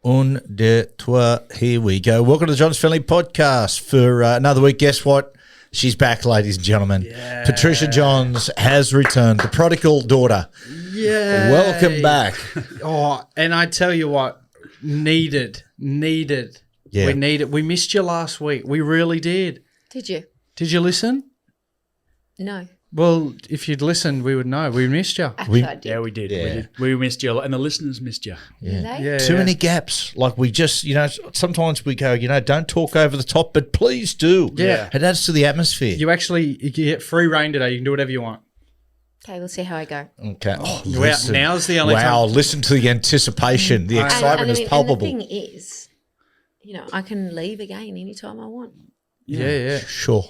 Un, deux, trois, here we go. Welcome to the John's Family Podcast for another week. Guess what? She's back, ladies and gentlemen. Yeah. Patricia Johns has returned, the prodigal daughter. Yeah. Welcome back. Oh, and I tell you what, needed. Yeah. We needed. We missed you last week. We really did. Did you? Did you listen? No. Well, if you'd listened, we would know. We missed you. Actually, I did. Yeah, we did. Yeah. We missed you, and the listeners missed you. Did they? Yeah. Too many gaps. Like we just, sometimes we go, don't talk over the top, but please do. Yeah. It adds to the atmosphere. You get free reign today. You can do whatever you want. Okay, we'll see how I go. Okay. Oh, Wow, listen. now's the only Wow, time. listen to the anticipation. The excitement is palpable. And the thing is, I can leave again anytime I want. Yeah. Sure.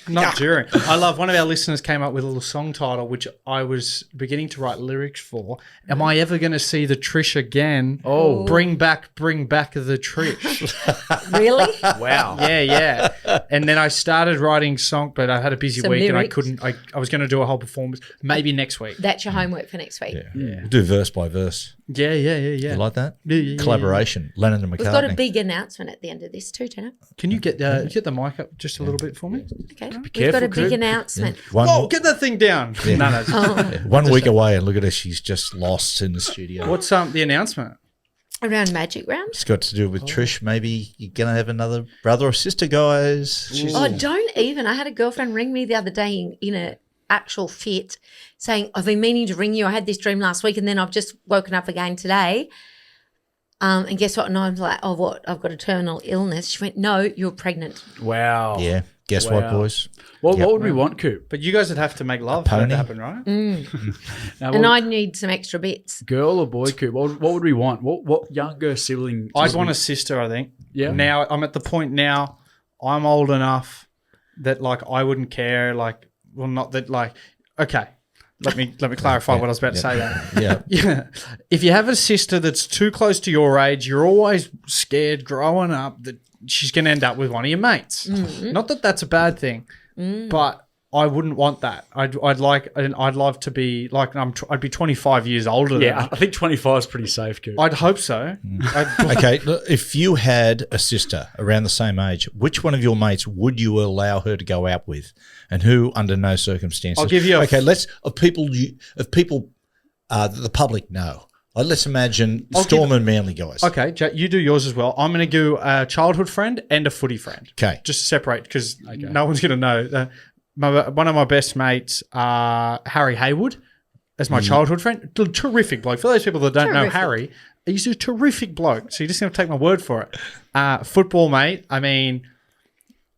Not during. I love one of our listeners came up with a little song title, which I was beginning to write lyrics for. Am I ever going to see the Trish again? Oh. Bring back the Trish. Really? Wow. Yeah. And then I started writing song, but I had a busy Some week lyrics. and I couldn't. I was going to do a whole performance. Maybe next week. That's your homework for next week. Yeah. We'll do verse by verse. Yeah. You like that? Yeah. Collaboration. Lennon and McCartney. We've got a big announcement at the end of this too, Tina. Can you get the mic up just a little bit for me? Okay. We've careful, got a big Coop. announcement. Oh, get that thing down. No. Oh, 1 week away, and look at her. She's just lost in the studio. What's the announcement? around Magic Round. It's got to do with Trish. Maybe you're going to have another brother or sister, guys. Oh, don't even. I had a girlfriend ring me the other day in a actual fit saying, I've been meaning to ring you. I had this dream last week and then I've just woken up again today. And guess what? And I'm like, oh, what? I've got a terminal illness. She went, no, you're pregnant. Wow. Yeah. Guess what, Wow. boys? What Yep. would we want, Coop? But you guys would have to make love for that pony? to happen, right? Now, And what- I need some extra bits. girl or boy, Coop? What would we want? What younger sibling? I'd want a sister, I think. Yeah. Now I'm at the point now I'm old enough that like I wouldn't care. Like, well, not that like. Okay, let me clarify what I was about to say. There. Yeah. Yeah. If you have a sister that's too close to your age, you're always scared growing up that she's going to end up with one of your mates. Not that that's a bad thing, but I wouldn't want that. I'd love to be like I'd be 25 years older. Than Yeah, her. I think 25 is pretty safe, Coop. I'd hope so. Okay, look, if you had a sister around the same age, which one of your mates would you allow her to go out with, and who under no circumstances? I'll give you a- okay. Let's of people that the public know. Let's imagine Storm and Manly guys. Okay, Jack, you do yours as well. I'm going to do a childhood friend and a footy friend. Okay. Just separate because no one's going to know. One of my best mates, Harry Haywood, as my childhood friend. Terrific bloke. For those people that don't know Terrific. Harry, he's a terrific bloke. So you're just going to take my word for it. Football mate, I mean,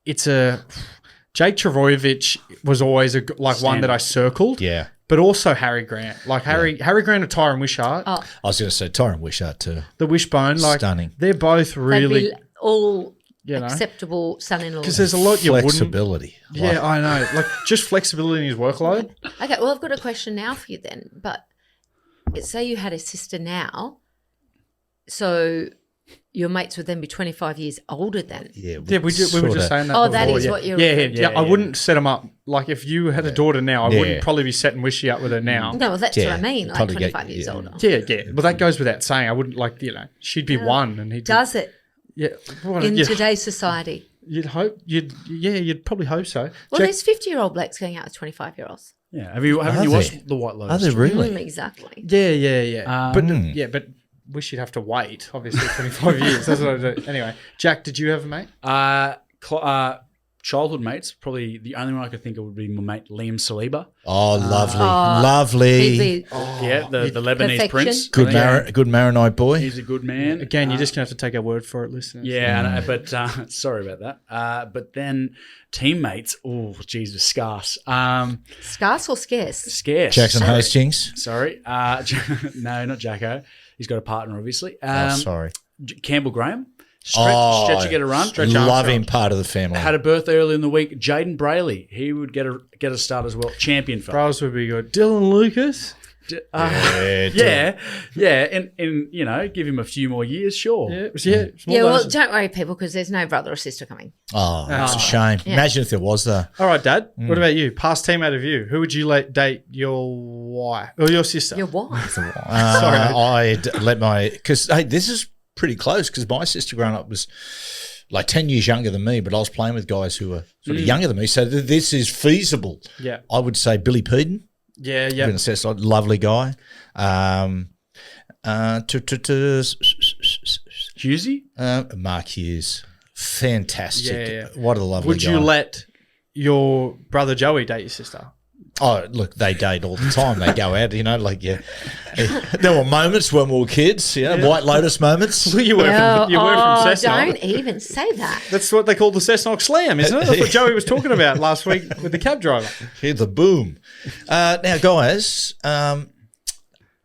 it's a... Jake Travojevic was always one that I circled. Yeah. But also Harry Grant. Like Harry Grant and Tyron Wishart. Oh, I was going to say Tyron Wishart too. The Wishbone. Like, Stunning. They're both they'd really... be all You know. acceptable son-in-laws. Because there's a lot you wouldn't... Flexibility. Yeah, I know. Like just flexibility in his workload. Okay, well, I've got a question now for you then. But say you had a sister now, so your mates would then be 25 years older then. Yeah. Yeah, we were just saying that. Oh, that before, is yeah. what you're Yeah, referring yeah. to. I wouldn't set them up. Like if you had a daughter now, I Yeah. wouldn't probably be setting Wishy up with her now. No, well, that's Yeah, what I mean, like totally get- 25 years yeah. older. Yeah. Well, that goes without saying. I wouldn't she'd be one and he'd Does it Yeah. Well, in you'd, today's society? you'd hope you'd probably hope so. Well, Jack- there's 50-year-old blokes going out with 25-year-olds. Yeah. Haven't you Are watched they? The White Lotus? Are they really? Exactly. Yeah. But Mm. but wish you'd have to wait. Obviously, 25 years. That's what I do. Anyway, Jack, did you have a mate? Childhood mates, probably the only one I could think of would be my mate Liam Saliba. Oh, lovely. He'd Lovely. be, Yeah, the Lebanese perfection. prince. Good, Yeah. good Maronite boy. He's a good man. Again, you're just gonna have to take our word for it, listeners. Yeah, but sorry about that. But then teammates, oh, Jesus, scarce. scarce or scarce? Scarce. Jackson Sorry. Hastings. Sorry. No, not Jacko. He's got a partner, obviously. Sorry. Campbell Graham. Stretch to get a run. Love him, part of the family. Had a birthday early in the week. Jaden Brayley. He would get a start as well. Champion fella. Bros would be good. Dylan Lucas. Yeah, and give him a few more years, sure. Yeah. Well, don't worry, people, because there's no brother or sister coming. Oh, that's a shame. Yeah. Imagine if there was, though. All right, Dad. What about you? Past teammate of you. Who would you date your wife or your sister? Your wife. Sorry. I'd let because this is pretty close because my sister growing up was like 10 years younger than me, but I was playing with guys who were sort of younger than me. So this is feasible. Yeah. I would say Billy Peden. Yeah. Lovely guy. Hughesy? Mark Hughes. Fantastic. Yeah. What a lovely Would guy. you let your brother Joey date your sister? Oh, look, they date all the time. They go out, There were moments when we were kids, White Lotus moments. You were from Cessnock. Don't even say that. That's what they call the Cessnock Slam, isn't it? That's what Joey was talking about last week with the cab driver. Hear the boom. Now, guys, the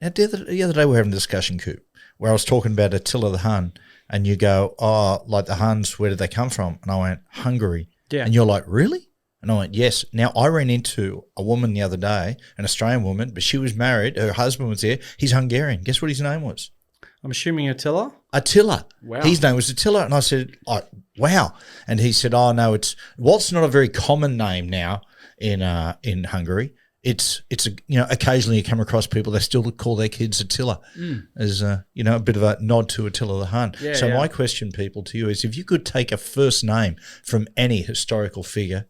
other day we were having a discussion, Coop, where I was talking about Attila the Hun, and you go, oh, like the Huns, where did they come from? And I went, Hungary. Yeah. And you're like, really? And I went, yes. Now, I ran into a woman the other day, an Australian woman, but she was married. Her husband was there. He's Hungarian. Guess what his name was? I'm assuming Attila. Attila. Wow. His name was Attila. And I said, oh, wow. And he said, oh, no, whilst not a very common name now in Hungary, it's occasionally you come across people, they still call their kids Attila as, a bit of a nod to Attila the Hun. Yeah, so my question, people, to you is if you could take a first name from any historical figure,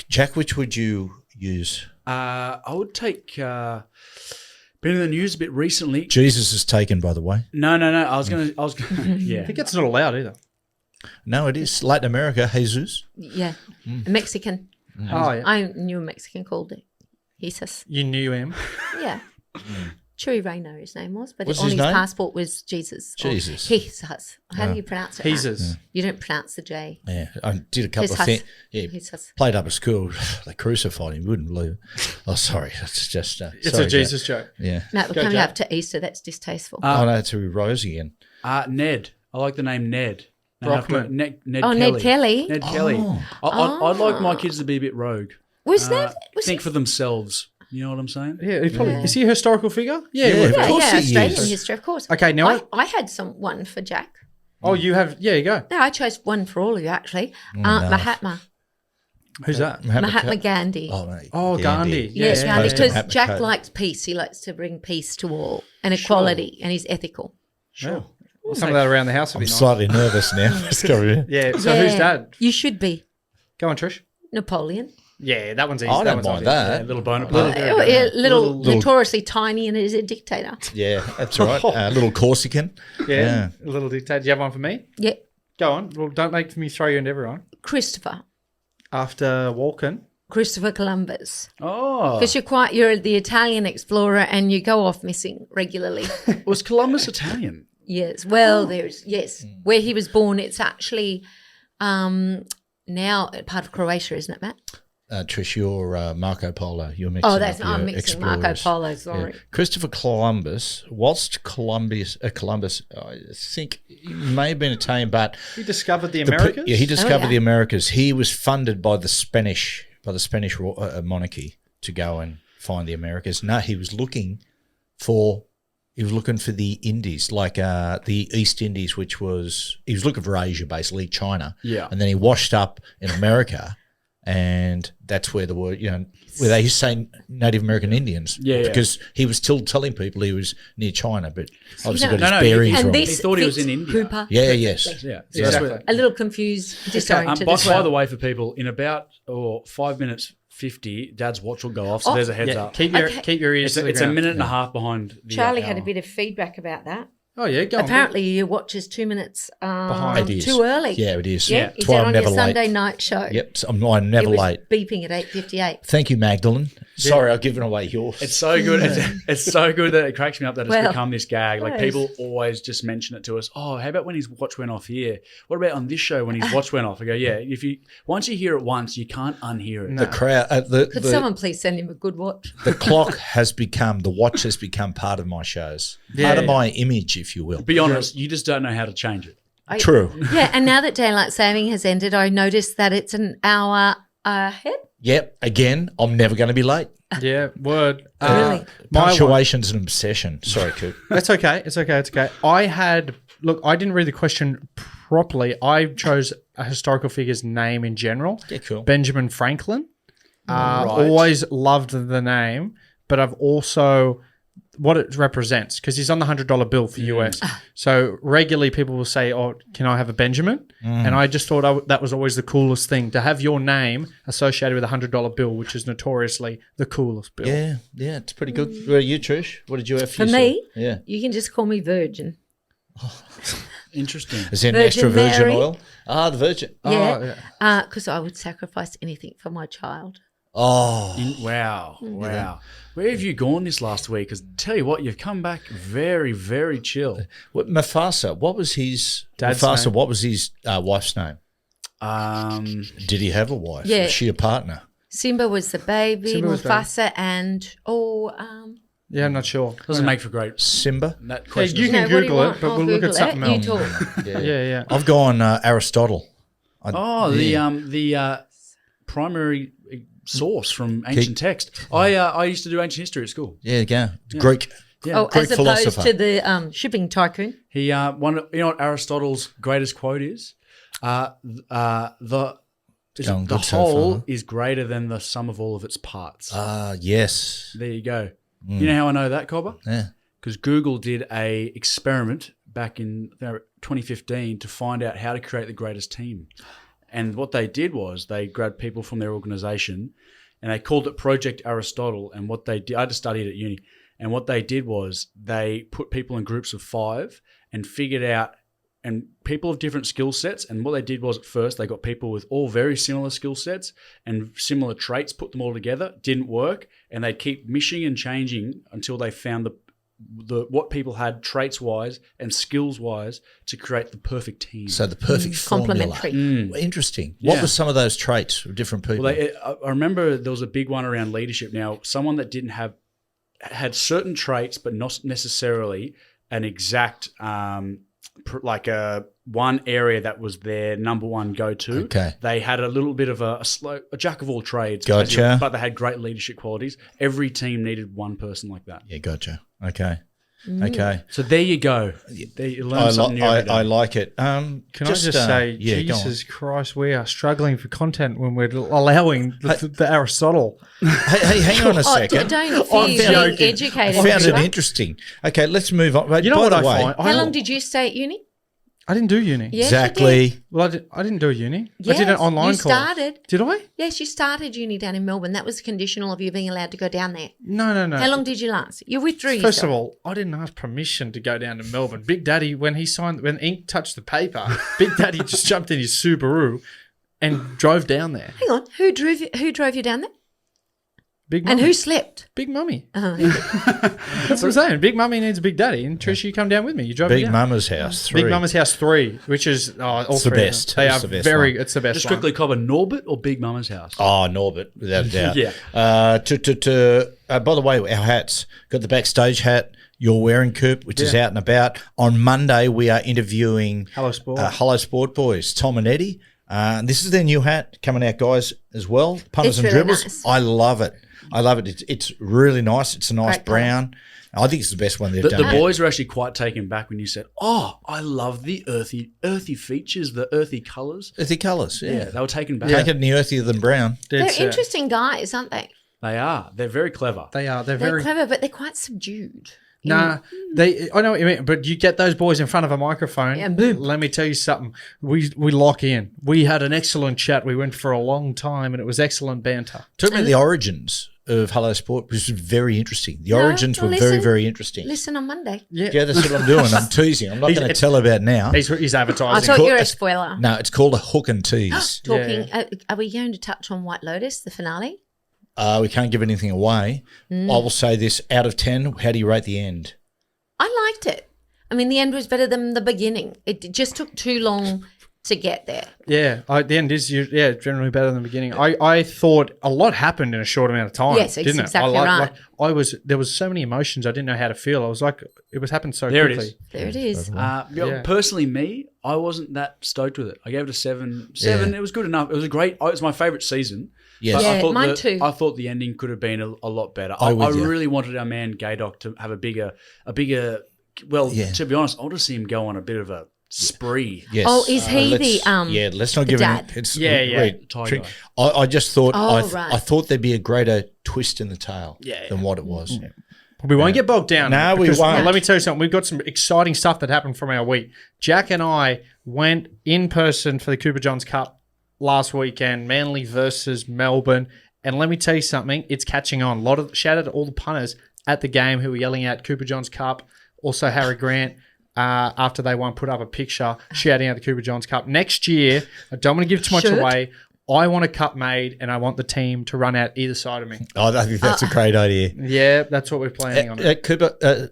Jack, which would you use? I would take been in the news a bit recently. Jesus is taken, by the way. No. I was gonna yeah. I think it's not allowed either. No, it is. Latin America, Jesus. Yeah. A Mexican. Oh, yeah. I knew a Mexican called it Jesus. You knew him. Yeah. Chewy Reno, his name was, but What's on his his name? passport was Jesus. Jesus. Jesus. How do you pronounce it? Jesus. You don't pronounce the J. Yeah, I did a couple of Jesus. things. Yeah, Jesus. played up at school. They crucified him. Wouldn't believe it. Oh, sorry. That's just. It's sorry, a Jesus joke. Yeah. Matt, we're Go, coming Jack. up to Easter. That's distasteful. Oh, no, it's who rose again. Ned. I like the name Ned. Brockman. Ned Oh, Kelly. Ned Kelly. Ned Kelly. I'd like my kids to be a bit rogue. Was Ned? Was Think he? for themselves. You know what I'm saying? Yeah, is he a historical figure? Yeah, he would be. of course he Australian is. history, of course. Okay, now I had one for Jack. Oh, you have? Yeah, you go. No, I chose one for all of you, actually. no. Mahatma. Who's that? Mahatma Gandhi. Oh, no, Oh, Gandhi. Yes, Yeah, Gandhi, yeah. because Mahatma Jack Gandhi. likes peace. He likes to bring peace to all and equality, and he's ethical. Sure. Some of that around the house would I'm be nice. slightly nervous now. Let's go here. Yeah. So who's dad? You should be Go on, Trish. Napoleon. Yeah, that one's easy. I that don't one's mind obvious. that. Yeah, little Bonaparte. Little, little- notoriously tiny, and is a dictator. Yeah, that's right. Little Corsican. Yeah. A little dictator. Do you have one for me? Yeah, Go on. Well, don't make me throw you into everyone. Christopher After Columbus. Oh. Because you're the Italian explorer, and you go off missing regularly. Was Columbus Italian? Yes. Well, where he was born. It's actually now part of Croatia, isn't it, Matt? Trish, you're Marco Polo. You're mixing Oh, that's up not. I'm your mixing Marco explorers. Polo. Sorry. Yeah. Christopher Columbus, whilst Columbus, I think he may have been Italian, but he discovered the Americas. he discovered yeah. the Americas. He was funded by the Spanish monarchy to go and find the Americas. No, he was looking for the Indies, like the East Indies, he was looking for Asia, basically China. Yeah. And then he washed up in America. And that's where the word, where they used to say Native American Indians. Yeah. Because he was still telling people he was near China, but obviously don't- got his bearings And wrong. this He thought he was fits in India. Cooper. Yeah, yes. Yeah. Exactly. That's where- A little confused, disoriented as by well. the way, for people, in about 5 minutes 50, Dad's watch will go off, so Oh. there's a heads Yeah, up. keep your ears to the It's a ground. minute and a half behind the Charlie had a hour. bit of feedback about that. Oh yeah, go on. Apparently, your watch is 2 minutes Behind. It is. too early. Yeah, it is. Yeah, That's is why that I'm on never your Sunday late. night show? Yep, so I'm never It was late. beeping at 8:58. Thank you, Magdalene. Sorry, I've given away yours. It's so good. It's so good that it cracks me up that it's Well, become this gag. Like yes. people always just mention it to us. Oh, how about when his watch went off here? What about on this show when his watch went off? I go, yeah. Once you hear it once, you can't unhear it. the crowd. Could someone please send him a good watch? The the watch has become part of my shows, Yeah, part of yeah. my image, if you will. Be honest, you just don't know how to change it. True. Yeah, and now that daylight saving has ended, I noticed that it's an hour ahead. Yep. Again, I'm never going to be late. Yeah, word. Really? My one- Punctuation's an obsession. Sorry, Coop. It's okay. It's okay. I didn't read the question properly. I chose a historical figure's name in general. Yeah, cool. Benjamin Franklin. Right. Always loved the name, but I've also what it represents because he's on the $100 bill for US. So regularly people will say, "Oh, can I have a Benjamin?" And I just thought that was always the coolest thing to have your name associated with a $100 bill, which is notoriously the coolest bill. Yeah, it's pretty good. What about you, Trish? What did you have For yourself? me, Yeah. you can just call me Virgin. Interesting. Is there Virgin extra virgin Mary. oil? Ah, the virgin. Yeah, because I would sacrifice anything for my child. Oh, Wow. Where have you gone this last week? Because tell you what, you've come back very, very chill. what, Mufasa, what was his Dad's Mufasa, name. what was his wife's name? Did he have a wife? Yeah. Was she a partner? Simba was the baby, Simba was Mufasa, and Yeah, I'm not sure. Doesn't make for great. Simba? That Hey, question. you can what do Google want? it, but I'll we'll look Google at something it. else. You talk. Yeah. I've gone Aristotle. The primary source from ancient text. I used to do ancient history at school. Yeah, go. Greek. Yeah. Oh, Greek as opposed philosopher. to the shipping tycoon. He you know what Aristotle's greatest quote is? The going good so whole far. is greater than the sum of all of its parts. Yes. There you go. You know how I know that, Cobber? Yeah. Because Google did a experiment back in 2015 to find out how to create the greatest team. And what they did was they grabbed people from their organization and they called it Project Aristotle. And what they did, I just studied at uni. And what they did was they put people in groups of 5 and figured out, and people of different skill sets. And what they did was at first they got people with all very similar skill sets and similar traits, put them all together. Didn't work. And they'd keep mishing and changing until they found the what people had traits wise and skills wise to create the perfect team. So the perfect formula. Complementary. Interesting. Yeah. What were some of those traits of different people? Well, I remember there was a big one around leadership. Now, someone that had certain traits, but not necessarily an exact one area that was their number one go-to. Okay. They had a little bit of a jack of all trades. Gotcha. But they had great leadership qualities. Every team needed one person like that. Yeah, gotcha. Okay. So there you go. There you learn something new every day. I like it. Can I just say, go on. Jesus Christ, we are struggling for content when we're allowing the Aristotle. Hey, hang on a second. Don't I'm fear being joking. educated. I found it Oliver. interesting. Okay, let's move on. You know By what the I way, find? How long did you stay at uni? I didn't do uni. Yes, you Exactly. did. Well, I didn't do a uni. Yes, I did an online you course. started. Did I? Yes, you started uni down in Melbourne. That was conditional of you being allowed to go down there. No. How long did you last? You withdrew First of yourself. all, I didn't ask permission to go down to Melbourne. Big Daddy, when ink touched the paper, Big Daddy just jumped in his Subaru and drove down there. Hang on. Who drove you down there? Big And Mummy. who slept? Big Mummy. Uh-huh. That's what I'm saying. Big Mummy needs a Big Daddy. And Trish, you come down with me. You drove me Big down. Mama's house. 3. Big Mama's House 3, which is all It's the three of them. best. They It's are the best very. one. It's the best Just one. quickly, Cobber, Norbert or Big Mama's house? Oh, Norbert, without a doubt. Yeah. By the way, our hats. Got the backstage hat you're wearing, Coop, which is out and about. On Monday, we are interviewing Hello Sport. Hello Sport boys, Tom and Eddie. This is their new hat coming out, guys, as well. Punters It's and really dribbles. nice. I love it. It's really nice. It's a nice Great colour. brown. I think it's the best one they've The done. boys were actually quite taken back when you said, "Oh, I love the earthy features, the earthy colours." Earthy colours, Yeah, yeah. they were taken back. Can't get any earthier than brown. They're Dead set. interesting guys, aren't they? They are. They're very clever. They are. They're They're very. clever, but they're quite subdued. Nah, I know what you mean, but you get those boys in front of a microphone. Yeah, boom. Let me tell you something. We lock in. We had an excellent chat. We went for a long time, and it was excellent banter. Talk about the origins of Hello Sport, which was very interesting. The origins were very, listen. very interesting. Listen on Monday. Yeah, that's what I'm doing. I'm teasing. I'm not going to tell about now. He's advertising. I thought cool. you were a spoiler. No, it's called a hook and tease. Talking, are we going to touch on White Lotus, the finale? We can't give anything away. I will say this: out of 10, how do you rate the end? I liked it. I mean, the end was better than the beginning. It just took too long to get there. Yeah, the end is generally better than the beginning. I thought a lot happened in a short amount of time. Yes, it's didn't exactly it? right. There was so many emotions I didn't know how to feel. I was like, it was happened so There it quickly. is. There it is. Yeah. Personally, me, I wasn't that stoked with it. I gave it a 7. 7. It was good enough. It was my favourite season. Yes. Yeah, thought mine too. I thought the ending could have been a lot better. I'm I with you. really wanted our man Gaydok to have a bigger. Well, Yeah. to be honest, I want to see him go on a bit of a spree. Yes. Oh, is he let's- the Yeah, let's not the give dad? him. It's Yeah. Thai trick. guy. I just thought. Oh, right. I thought there'd be a greater twist in the tale than what it was. We won't get bogged down. No, we because, won't. Let me tell you something. We've got some exciting stuff that happened from our week. Jack and I went in person for the Cooper Johns Cup last weekend, Manly versus Melbourne. And let me tell you something. It's catching on. Shout out to all the punters at the game who were yelling out Cooper Johns Cup. Also Harry Grant. After they won, put up a picture shouting out the Cooper Johns Cup. Next year, I don't want to give too much away. I want a cup made, and I want the team to run out either side of me. Oh, I think that's a great idea. Yeah, that's what we're planning on. Cooper,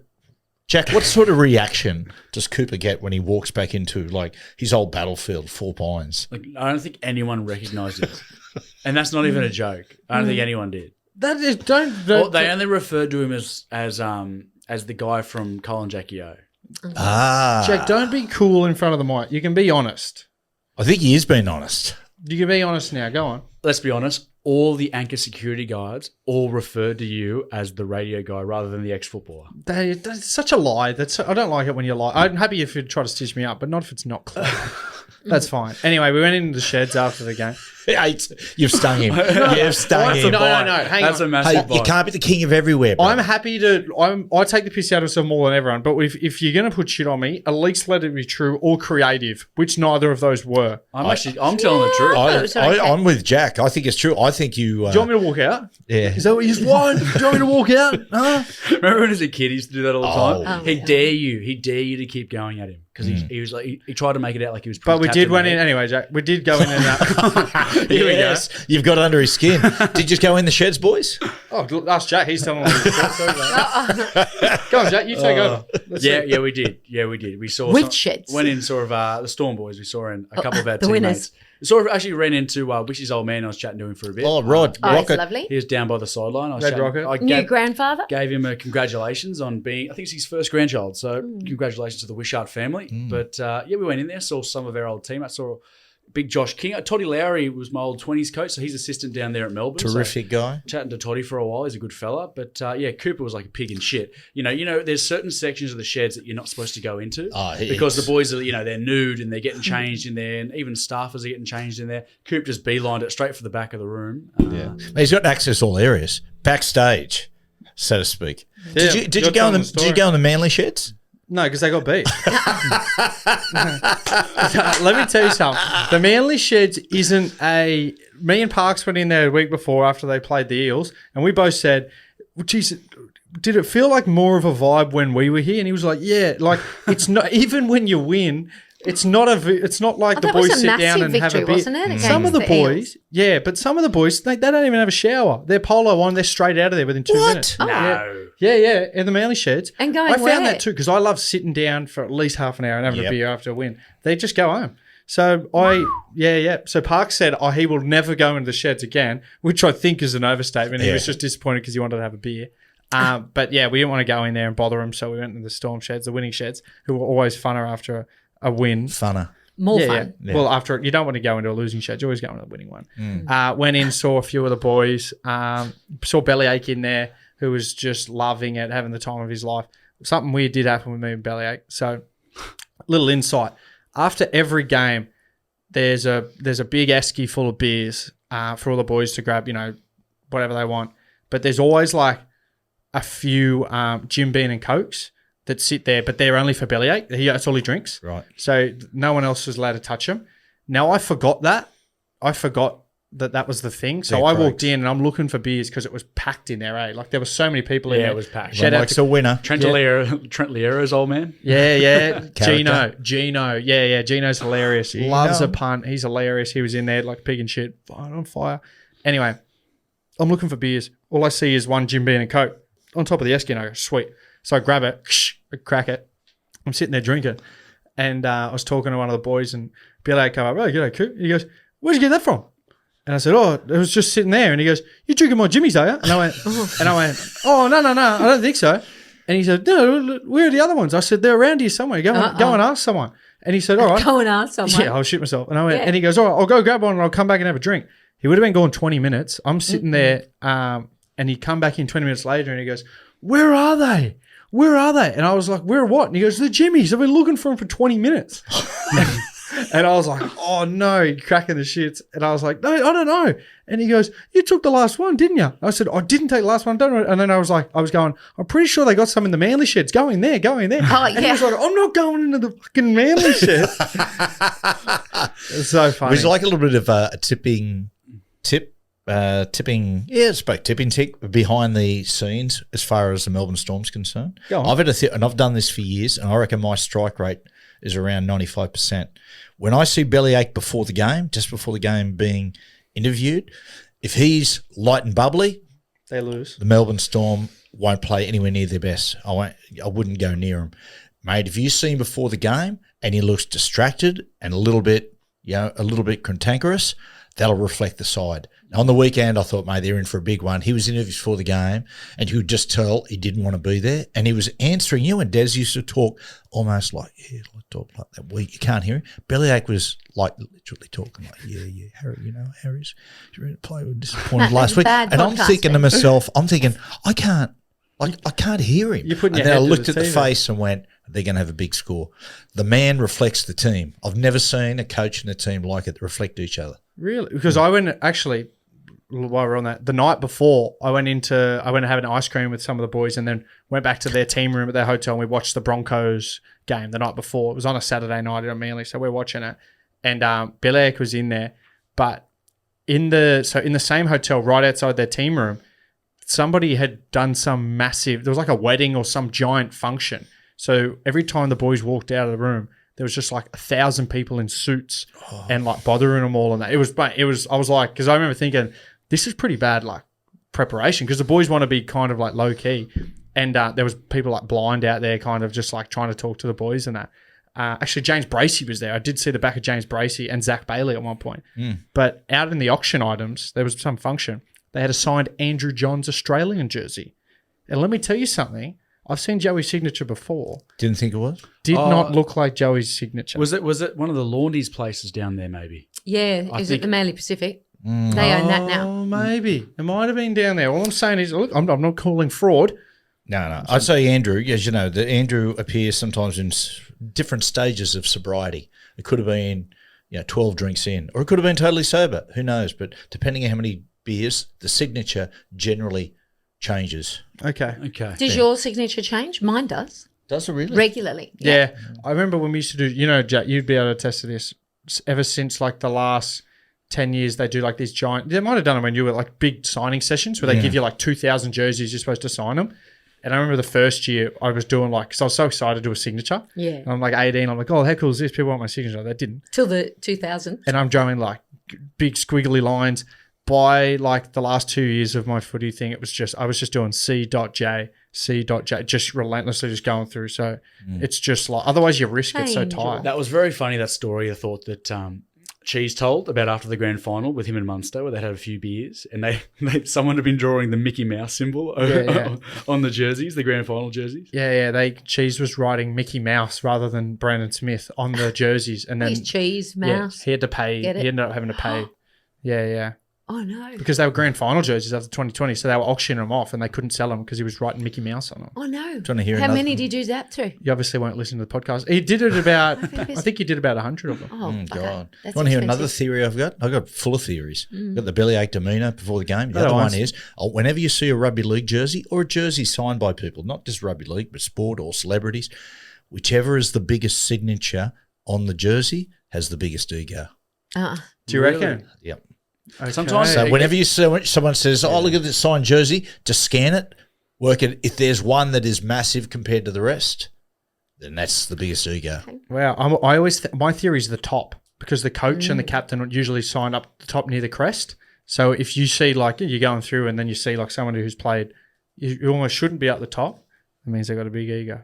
Jack, what sort of reaction does Cooper get when he walks back into like his old battlefield, Four Pines? Like, I don't think anyone recognised it, and that's not even a joke. I don't think anyone did. That is don't. Well, they only referred to him as the guy from Colin Jackie O. Jack, don't be cool in front of the mic. You can be honest. I think he is being honest. You can be honest now. Go on. Let's be honest. All the anchor security guards all referred to you as the radio guy rather than the ex-footballer. That's such a lie. I don't like it when you lie. I'm happy if you try to stitch me up, but not if it's not clear. That's fine. Anyway, we went into the sheds after the game. You've stung him. You've stung him. No. Hang That's on. a massive Hey, you bite. can't be the king of everywhere, bro. I'm happy to. I take the piss out of some more than everyone. But if you're going to put shit on me, at least let it be true or creative, which neither of those were. I'm telling the truth. thought it was okay. I'm with Jack. I think it's true. I think you. Do you want me to walk out? Yeah. Is that what you just want? Do you want me to walk out? Huh? Remember when as a kid he used to do that all the time? Oh, He'd yeah. dare you. He'd dare you to keep going at him because he was like he tried to make it out like he was. But we pretty did went in captivated. anyway, Jack. We did go in and Here we go. You've got it under his skin. Did you just go in the sheds, boys? oh, ask Jack. He's telling us. Go on, Jack. You take over. Let's see. Yeah, we did. Yeah, we did. We saw Which sheds? Went in sort of the Storm boys. We saw in a couple of our the teammates. winners. We sort of actually ran into Wishy's old man. I was chatting to him for a bit. Oh, Rod. Oh, it's Rocket. lovely. He was down by the sideline. I was Red chatting- Rocket. I New grandfather. gave him a congratulations on being, I think it's his first grandchild. So congratulations to the Wishart family. But we went in there, saw some of our old teammates, saw big Josh King. Toddy Lowry was my old 20s coach, so he's assistant down there at Melbourne. So Terrific guy. chatting to Toddy for a while. He's a good fella. But Cooper was like a pig in shit. You know, there's certain sections of the sheds that you're not supposed to go into because the boys are, they're nude and they're getting changed in there, and even staffers are getting changed in there. Coop just beelined it straight for the back of the room. Yeah. He's got access to all areas. Backstage, so to speak. Yeah, Did you're you go in telling the the Did you go in the Manly sheds? No, because they got beat. Let me tell you something. The Manly Sheds isn't a... Me and Parks went in there a week before after they played the Eels, and we both said, well, geez, did it feel like more of a vibe when we were here? And he was like, yeah, like it's not... Even when you win... It's not like the that was boys a sit down massive and have a victory, beer. wasn't it, Some of against the the boys, yeah, but some of the boys, they don't even have a shower. They're polo on, they're straight out of there within 2 What? minutes. Oh. No. Yeah, in the Manly Sheds. And going I found where? that too because I love sitting down for at least half an hour and having Yep. a beer after a win. They just go home. So So Park said, he will never go into the Sheds again, which I think is an overstatement. He Yeah. was just disappointed because he wanted to have a beer. But yeah, we didn't want to go in there and bother him, so we went into the Storm Sheds, the winning Sheds, who were always funner after a win. Funner. More fun. Yeah. Well, after you don't want to go into a losing shed, you always go into a winning one. Went in, saw a few of the boys, saw Bellyache in there, who was just loving it, having the time of his life. Something weird did happen with me and Bellyache. So, little insight: after every game, there's a big esky full of beers for all the boys to grab, whatever they want. But there's always like a few Jim Beam and Cokes that sit there, but they're only for Bellyache. That's all he drinks. Right. So no one else was allowed to touch him. Now I forgot that. I forgot that was the thing. So They're I walked crooks. in and I'm looking for beers because it was packed in there, eh? Like there were so many people in Yeah, there. it was packed. Shout One out likes to a winner. Trent Liero's old man. yeah. Character. Gino. Yeah. Gino's hilarious. Loves a punt. He's hilarious. He was in there like pig and shit, on fire. Anyway, I'm looking for beers. All I see is one Jim Beam and Coke on top of the esky, and I go, sweet. So I grab it, I crack it. I'm sitting there drinking, and I was talking to one of the boys, and Bellyache came up, oh, g'day, Coop. He goes, where'd you get that from? And I said, oh, it was just sitting there. And he goes, you drinking my Jimmy's, are you? And I went, oh, no, I don't think so. And he said, no, where are the other ones? I said, they're around here somewhere. Go and ask someone. And he said, all right. Go and ask someone. Yeah, I'll shit myself. And I went, Yeah. and he goes, all right, I'll go grab one and I'll come back and have a drink. He would have been gone 20 minutes. I'm sitting there, and he come back in 20 minutes later, and he goes, "Where are they? Where are they?" And I was like, "Where what?" And he goes, "The Jimmies. I've been looking for them for 20 minutes." And I was like, "Oh no," he cracking the shits. And I was like, "No, I don't know." And he goes, "You took the last one, didn't you?" I said, "I didn't take the last one, don't know." And then I was going, "I'm pretty sure they got some in the Manly sheds. Go in there. Oh, And he was like, "I'm not going into the fucking Manly shed." It's so funny. It was like a little bit of a tipping tick behind the scenes as far as the Melbourne Storm's concerned. Go on. I've had and I've done this for years, and I reckon my strike rate is around 95%. When I see Bellyache before the game, just before the game being interviewed, if he's light and bubbly, They lose. the Melbourne Storm won't play anywhere near their best. I wouldn't go near him. Mate, if you see him before the game and he looks distracted and a little bit cantankerous, that'll reflect the side. On the weekend, I thought, mate, they're in for a big one. He was interviewed before the game, and you could just tell he didn't want to be there. And he was answering you, and Des used to talk almost like, talk like that. You can't hear him. Bellyache was like literally talking like, yeah, Harry, Harry's ready to play. We were disappointed last week. And I'm thinking to myself, I can't hear him. You're putting and your then I head to looked the at the TV. face and went, they're going to have a big score. The man reflects the team. I've never seen a coach and a team like it reflect each other. Really? Because I went actually, while we're on that, the night before I went to have an ice cream with some of the boys, and then went back to their team room at their hotel, and we watched the Broncos game the night before. It was on a Saturday night in Manly, so we're watching it, and Bellyache was in there, but in the same hotel right outside their team room, somebody had done some massive. There was like a wedding or some giant function. So every time the boys walked out of the room, there was just like 1,000 people in suits and like bothering them all. And that I was like, because I remember thinking, this is pretty bad, like preparation, because the boys want to be kind of like low key. And there was people like blind out there kind of just like trying to talk to the boys and that. Actually, James Bracey was there. I did see the back of James Bracey and Zach Bailey at one point. But out in the auction items, there was some function. They had a signed Andrew Johns Australian jersey. And let me tell you something. I've seen Joey's signature before. Didn't think it was? Did not look like Joey's signature. Was it one of the Laundy's places down there? Maybe. Yeah, is it the Manly Pacific? They own that now. Oh, maybe. It might have been down there. All I'm saying is, look, I'm not calling fraud. No. I'd say Andrew, as you know, that Andrew appears sometimes in different stages of sobriety. It could have been, 12 drinks in, or it could have been totally sober. Who knows? But depending on how many beers, the signature generally changes. Okay. Does your signature change? Mine does. Does it really? Regularly. Yeah. I remember when we used to do, Jack, you'd be able to attest to this, ever since like the last 10 years, they do like these giant, they might have done them when you were like big signing sessions where they give you like 2,000 jerseys, you're supposed to sign them. And I remember the first year I was doing because I was so excited to do a signature. Yeah. And I'm like 18. I'm like, oh, how cool is this? People want my signature. They didn't. Till the 2000. And I'm drawing like big squiggly lines. By like the last 2 years of my footy thing, I was just doing C.J, just relentlessly just going through. So it's just like, otherwise your wrist gets so tight. That was very funny, that story, I thought, that Cheese told about after the grand final with him and Munster, where they had a few beers, and someone had been drawing the Mickey Mouse symbol on the jerseys, the grand final jerseys. Yeah. Cheese was writing Mickey Mouse rather than Brandon Smith on the jerseys, and then He's Cheese, Mouse. he had to pay. He ended up having to pay. Yeah. Oh, no. Because they were grand final jerseys after 2020, so they were auctioning them off, and they couldn't sell them because he was writing Mickey Mouse on them. Oh, no. Trying to hear How many did you do that to? You obviously won't listen to the podcast. He did it about, I think he did about 100 of them. Oh, God. okay. That's Want to hear expensive. another theory I've got? I've got full of theories. I've got the Bellyache demeanor before the game. The Oh, other one nice. is, whenever you see a rugby league jersey or a jersey signed by people, not just rugby league, but sport or celebrities, whichever is the biggest signature on the jersey has the biggest ego. Do you reckon? Yep. Okay. Sometimes- So whenever you see someone says, "Oh, look at this signed jersey," just scan it, work it. If there's one that is massive compared to the rest, then that's the biggest ego. Wow. I always my theory is the top, because the coach and the captain would usually sign up the top near the crest. So if you see like you're going through and then you see like someone who's played, you almost shouldn't be at the top. It means they've got a big ego.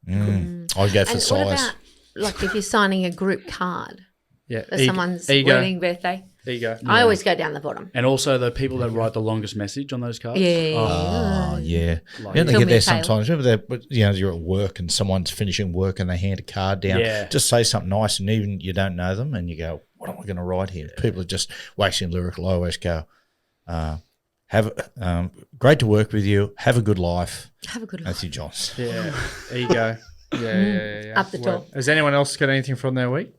I'd go for And size. what about, like, if you're signing a group card Yeah. for someone's wedding, birthday? Ego. I always go down the bottom. And also the people that write the longest message on those cards. Yeah. Oh, yeah. Like- Yeah, they Fill get me there a tale. sometimes. Remember that, but, you're at work and someone's finishing work and they hand a card down. Yeah. Just say something nice, and even you don't know them, and you go, what am I going to write here? People are just waxing lyrical. I always go, great to work with you. Have a good life. Have a good life. Matthew Johns. Yeah, there you go. Yeah. Up the top. Has anyone else got anything from their week?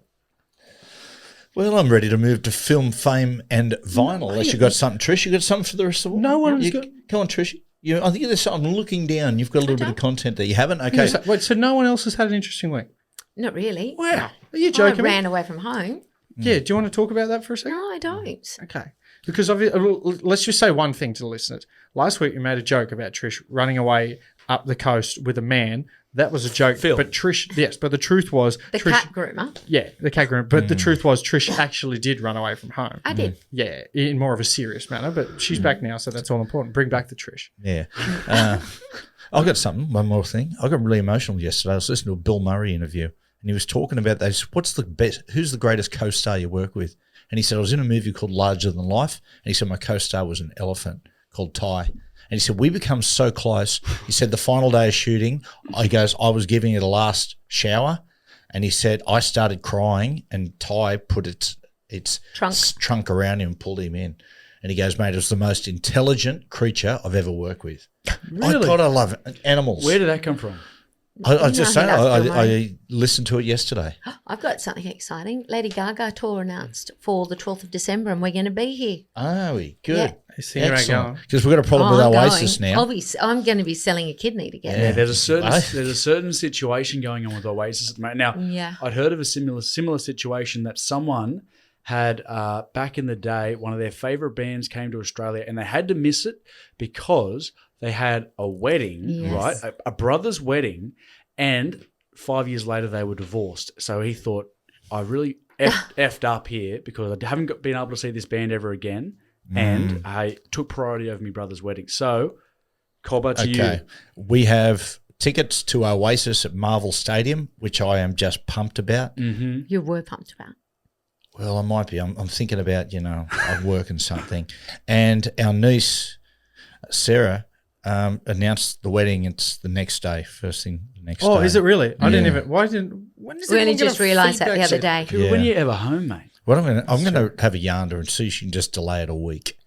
Well, I'm ready to move to film, fame, and vinyl. Unless you got something, Trish. You got something for the rest of the No one's got. Come on, Trish. I think there's something. I'm looking down. You've got a little bit of content there. You haven't? Okay. So no one else has had an interesting week? Not really. Wow. Are you joking? I ran away from home. Yeah. Do you want to talk about that for a second? No, I don't. Okay. Because let's just say one thing to the listeners. Last week we made a joke about Trish running away up the coast with a man. That was a joke. Phil. But Trish, yes, but the truth was The Trish, cat groomer. yeah, the cat groomer. But the truth was Trish actually did run away from home. I did. Yeah, in more of a serious manner. But she's back now, so that's all important. Bring back the Trish. Yeah. I've got something, one more thing. I got really emotional yesterday. I was listening to a Bill Murray interview, and he was talking about those. What's the best? Who's the greatest co-star you work with? And he said, I was in a movie called Larger Than Life, and he said my co-star was an elephant called Ty. And he said, we become so close. He said, the final day of shooting, I was giving it a last shower. And he said, I started crying and Ty put its trunk around him and pulled him in. And he goes, mate, it was the most intelligent creature I've ever worked with. Really? God, I love animals. Where did that come from? I just No, say, he loves Bill I listened to it yesterday. I've got something exciting. Lady Gaga tour announced for the 12th of December, and we're going to be here. Are we? Good. Yeah. He's thinking about going. Because we've got a problem with I'm Oasis going. now. I'm going to be selling a kidney to get Yeah, it. there's a certain situation going on with Oasis at the moment. Now, Yeah. I'd heard of a similar situation that someone had back in the day. One of their favorite bands came to Australia, and they had to miss it because they had a wedding, Yes. right? A brother's wedding, and 5 years later they were divorced. So he thought, I really effed up here because I haven't been able to see this band ever again, and I took priority over my brother's wedding. So, Cobber to you. We have tickets to Oasis at Marvel Stadium, which I am just pumped about. Mm-hmm. You were pumped about. Well, I might be. I'm thinking about, I'm working something. And our niece, Sarah, announced the wedding. It's the next day, first thing the next day. Oh, is it really? I didn't Yeah. even. Why didn't? When is We only anyone gonna just realised that the feedback other set? day. Yeah. When are you ever home, mate? Well, I'm going to have a yarn and see if she can just delay it a week.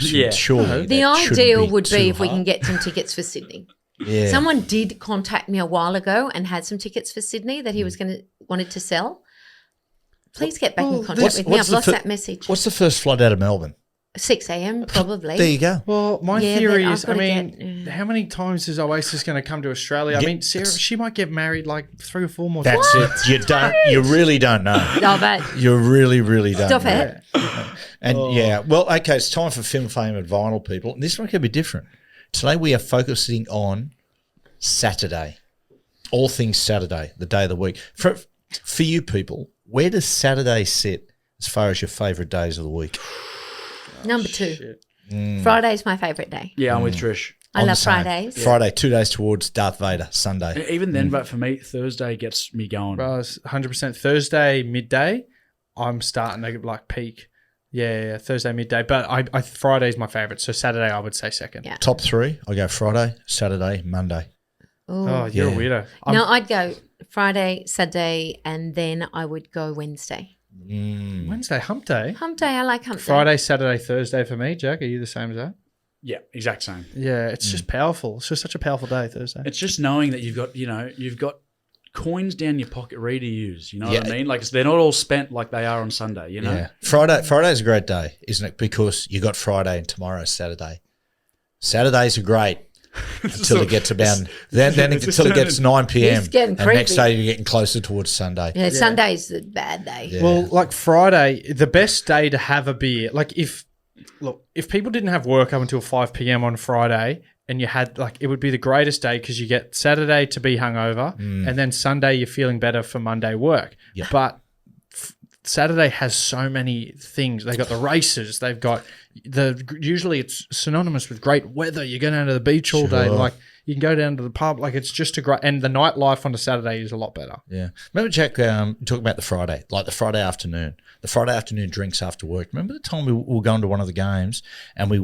Yeah. Surely. The that shouldn't ideal would too be if we hard. can get some tickets for Sydney. Yeah. Someone did contact me a while ago and had some tickets for Sydney that he was wanted to sell. Please get back in contact with me. I've lost that message. What's the first flight out of Melbourne? 6 a.m. probably. There you go. Well, my Yeah, theory but I've is, gotta how many times is Oasis going to come to Australia? I Yeah, mean, Sarah, she might get married like 3 or 4 more That's times. it. You really don't know. Oh, but You really, really don't stop know. it. And yeah, well, okay, it's time for film, fame, and vinyl, people. And this one can be different. Today we are focusing on Saturday, all things Saturday, the day of the week. For you people, where does Saturday sit as far as your favourite days of the week? Number 2. Friday's my favourite day. Yeah, I'm with Trish. I I'm the love same. Fridays. Friday, 2 days towards Darth Vader, Sunday. Even then, but for me, Thursday gets me going. Bro, it's 100% Thursday midday. I'm starting to like peak. Yeah, Thursday midday. But I Friday's my favourite. So Saturday, I would say second. Yeah. Top 3, I go Friday, Saturday, Monday. Ooh. Oh, you're Yeah. a weirdo. No, I'd go Friday, Saturday, and then I would go Wednesday. Wednesday, hump day. Hump day, I like hump day. Friday, Saturday, Thursday for me. Jack, are you the same as that? Yeah, exact same. Yeah, it's just powerful. It's just such a powerful day, Thursday. It's just knowing that you've got coins down your pocket ready to use. You know what I Yeah. mean? Like they're not all spent like they are on Sunday. You know. Yeah. Friday's a great day, isn't it? Because you got Friday and tomorrow's Saturday. Saturdays are great until it gets about until it gets 9 p.m. It's getting and next creepy. day you're getting closer towards Sunday. Yeah, Sunday's the bad day. Yeah. Well, like Friday, the best day to have a beer. Like if people didn't have work up until 5 p.m. on Friday, and you had it would be the greatest day because you get Saturday to be hungover, and then Sunday you're feeling better for Monday work. Yeah. But Saturday has so many things. They've got the races. They've got usually it's synonymous with great weather. You go down to the beach all day. Sure. Like you can go down to the pub. Like it's just a great, and the nightlife on a Saturday is a lot better. Yeah. Remember, Jack, talking about the Friday, like the Friday afternoon drinks after work. Remember the time we were going to one of the games and we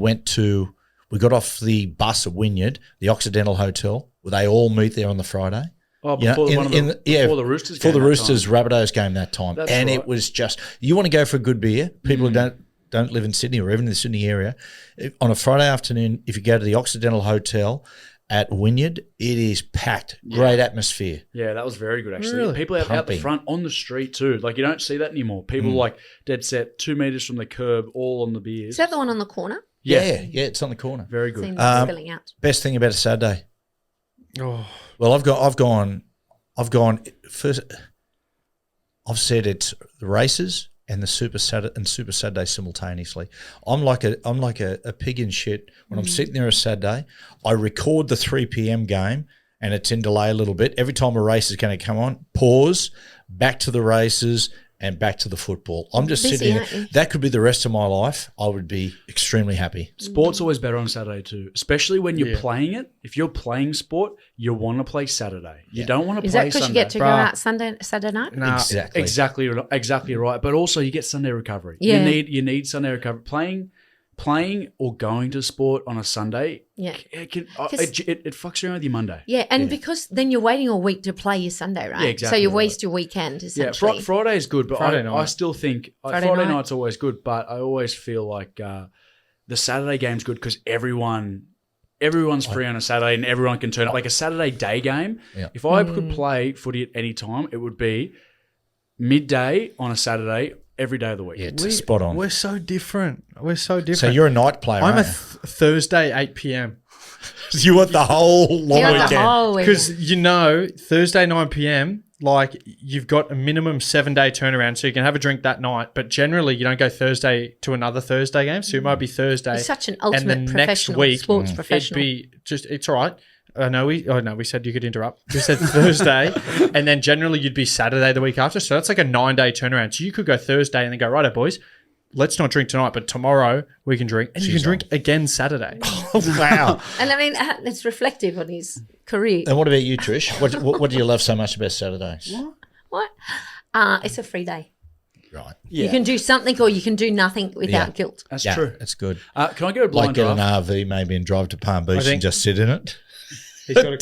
got off the bus at Wynyard, the Occidental Hotel, where they all meet there on the Friday? Oh, You know, before before the Roosters game. For the that Roosters time. Rabbitohs game that time. That's and right. it was just, you want to go for a good beer, people who don't live in Sydney or even in the Sydney area, on a Friday afternoon, if you go to the Occidental Hotel at Wynyard, it is packed. Great atmosphere. Yeah, that was very good actually. Really? People out the Pumping. front on the street too. Like you don't see that anymore. People like dead set 2 meters from the curb, all on the beers. Is that the one on the corner? Yeah, it's on the corner. Very good. Seen them spilling out. Best thing about a Saturday. Oh, Well, I've gone first. I've said it's the races and the Super Saturday simultaneously. I'm like a pig in shit when I'm sitting there a Saturday. I record the 3 p.m. game and it's in delay a little bit. Every time a race is going to come on, pause, back to the races and back to the football. I'm just Busy, sitting aren't here. you? That could be the rest of my life. I would be extremely happy. Sport's always better on Saturday too, especially when you're playing it. If you're playing sport, you want to play Saturday. You don't want to Is play that because Sunday. you get to go Bruh. out Saturday night? nah. Exactly right. But also you get Sunday recovery. Yeah. You need Sunday recovery. Playing or going to sport on a Sunday, Yeah. it fucks around with your Monday. Yeah, and because then you're waiting all week to play your Sunday, right? Yeah, exactly So you right. waste your weekend, Yeah, essentially. Friday is good, but Friday I night. still think Friday Friday night. night's always good, but I always feel like the Saturday game's good because everyone's free on a Saturday and everyone can turn up. Like a Saturday day game, Yeah. if I could play footy at any time, it would be midday on a Saturday every day of the week. Yeah, it's spot on. We're so different. We're so different. So you're a night player, I'm a aren't Thursday 8 p.m. you want the whole long You want weekend. the whole Because weekend. Thursday 9 p.m. like you've got a minimum 7-day turnaround, so you can have a drink that night. But generally, you don't go Thursday to another Thursday game. So it might be Thursday. You're such an and the ultimate next professional, week sports it'd professional. be just it's all right. We said you could interrupt. We said Thursday, and then generally you'd be Saturday the week after. So that's like a 9-day turnaround. So you could go Thursday and then go, righto, boys, let's not drink tonight, but tomorrow we can drink. And you can drink again Saturday. Wow. And I mean, it's reflective on his career. And what about you, Trish? What do you love so much about Saturdays? What? It's a free day. Right. You can do something or you can do nothing without Yeah. guilt. That's Yeah, true. that's good. Can I get a blind Like get an draft? RV maybe and drive to Palm Beach think- and just sit in it. He's got,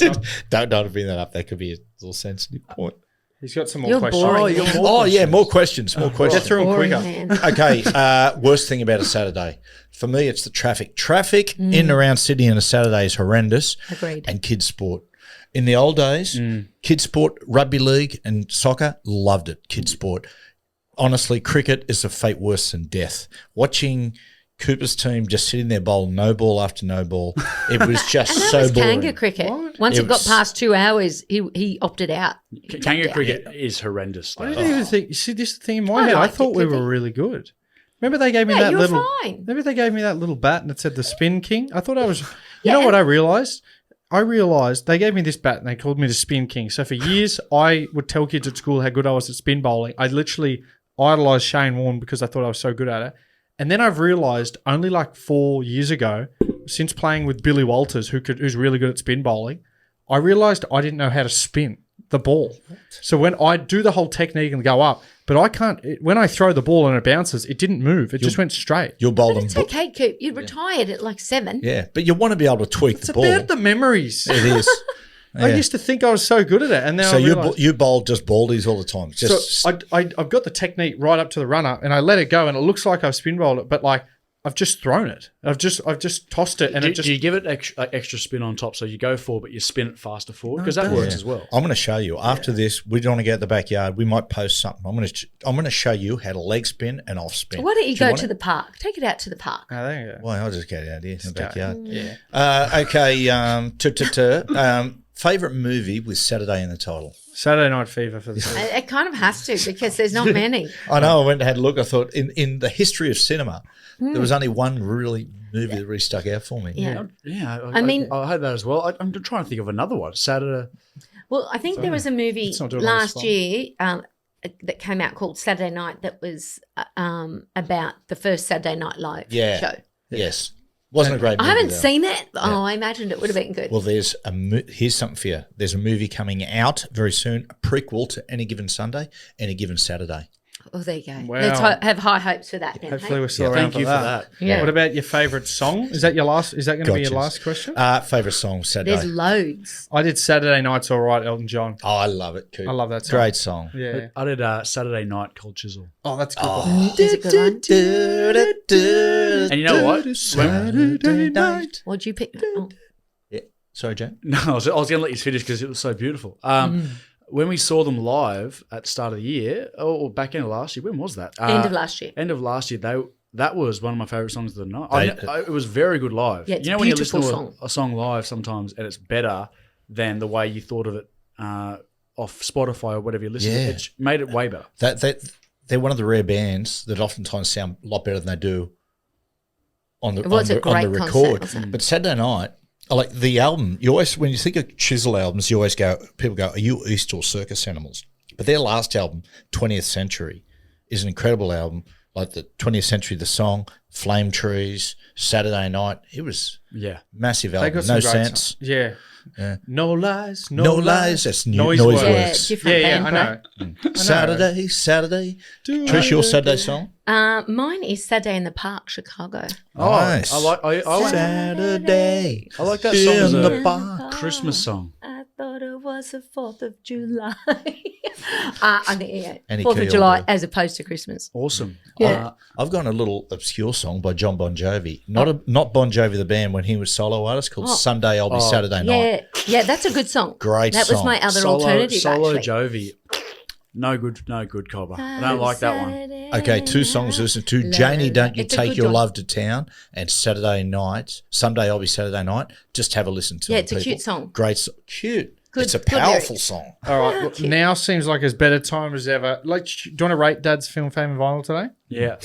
Don't bring that up. That could be a little sensitive point. he's got some more You're questions. boring. you're man. more Yeah, more questions. More Get questions. through them Boring, quicker. man. Okay, worst thing about a Saturday. For me, it's the traffic. Traffic in and around Sydney on a Saturday is horrendous. Agreed. And kids sport. In the old days, kids sport, rugby league and soccer, loved it. Kids sport. Honestly, cricket is a fate worse than death. Watching Cooper's team just sitting there bowling no ball after no ball, it was just And that so was boring. Kanga cricket. What? Once It it got was- past 2 hours, he opted out. Kangaroo cricket is horrendous. I though. didn't even think. You see, this thing in my I head, I liked thought it, we Clippy. were really good. Remember they gave me Yeah, that you were little. fine. Maybe they gave me that little bat and it said the Spin King. I thought I was. You Yeah, know what and- I realized? I realized they gave me this bat and they called me the Spin King. So for years, I would tell kids at school how good I was at spin bowling. I literally idolized Shane Warne because I thought I was so good at it. And then I've realized only like 4 years ago, since playing with Billy Walters, who's really good at spin bowling, I realized I didn't know how to spin the ball. So when I do the whole technique and go up, but I can't. When I throw the ball and it bounces, it didn't move. It just went straight. You're bowling. It's okay, Coop. You retired at like 7. Yeah, but you want to be able to tweak It's the ball. about the memories. It is. I Yeah. used to think I was so good at it, and now So I you realize. you bowl just baldies all the time. Just So I've got the technique right up to the runner, and I let it go, and it looks like I've spin bowled it, but like I've just thrown it. I've just tossed it, and Do, it just. do you give it extra spin on top so you go forward, but you spin it faster forward? Because that it works does. as well. I'm going to show you after this. We don't want to get in the backyard. We might post something. I'm going to show you how to leg spin and off spin. Why don't you Do go want to it? the park? Take it out to the park. Oh, there you go. Well, I'll just get it out here in the backyard. Yeah. Okay. Favorite movie with Saturday in the title. Saturday Night Fever for the. It kind of has to because there's not many. I know. I went and had a look. I thought in the history of cinema, there was only one movie that really stuck out for me. Yeah. Yeah, I mean- I had that as well. I'm trying to think of another one. Saturday. Well, I think there was a movie Let's not do it on the last spot. year that came out called Saturday Night that was about the first Saturday Night Live Yeah. show. Yes. Wasn't a great movie. I haven't though. seen it. Oh, I imagined it would have been good. Well, there's here's something for you. There's a movie coming out very soon, a prequel to Any Given Sunday, Any Given Saturday. Oh, there you go. Wow. Let's have high hopes for that then. Hopefully Hey? we're still Yeah, around thank you for that. Yeah. What about your favourite song? Is that your last? Is that going to be your Gotchas. last question? Favourite song, Saturday. There's loads. I did Saturday Night's All Right, Elton John. Oh, I love it. Coop. I love that song. Great song. Yeah. I did Saturday Night Cold Chisel. Oh, that's a good. one. Oh. There's a good one. And you know what? Saturday night. What'd you pick? Oh. Sorry, Jane. No, I was going to let you finish because it was so beautiful. When we saw them live at the start of the year, or back end of last year, when was that? End of last year. End of last year, that was one of my favourite songs of the night. They- It was very good live. Yeah, it's you know when you beautiful listen song. to a song live sometimes and it's better than the way you thought of it off Spotify or whatever you listen to. Yeah. It made it way better. They're one of the rare bands that oftentimes sound a lot better than they do on the It was a great on the concert, record. wasn't it? But Saturday Night, I like the album. You always, when you think of Chisel albums, you always go, people go, "Are you East or Circus Animals?" But their last album, 20th Century, is an incredible album. Like the 20th Century, the song, Flame Trees, Saturday Night. It was Yeah. massive They album. got some No great sense. songs. Yeah. Yeah. No lies. No lies. That's Noise noise works. Yeah, works. different Yeah, band, I know. Saturday. Trish, your Saturday song? Mine is Saturday in the Park, Chicago. Nice. I like Saturday. I like that song as in a the park. Christmas song. I thought it was the 4th of July. I think, yeah, Any 4th key of will July do. as opposed to Christmas. Awesome. Yeah. I've got a little obscure song by John Bon Jovi. Not Bon Jovi the band when he was solo artist called Sunday I'll Be Saturday Night. Yeah, that's a good song. Great That was song. my other alternative, Solo actually. Jovi. No good, Cobber. I don't like that one. Okay, two songs to listen to. Janie, Don't You It's a Take good Your one. Love to Town, and Saturday Night, Someday I'll Be Saturday Night. Just have a listen to it. Yeah, it's a cute song. Great cute. Good- it's a good powerful lyrics. song. All right. Well, now seems like as better time as ever. Like, do you want to rate Dad's film, fame, and vinyl today? Yeah.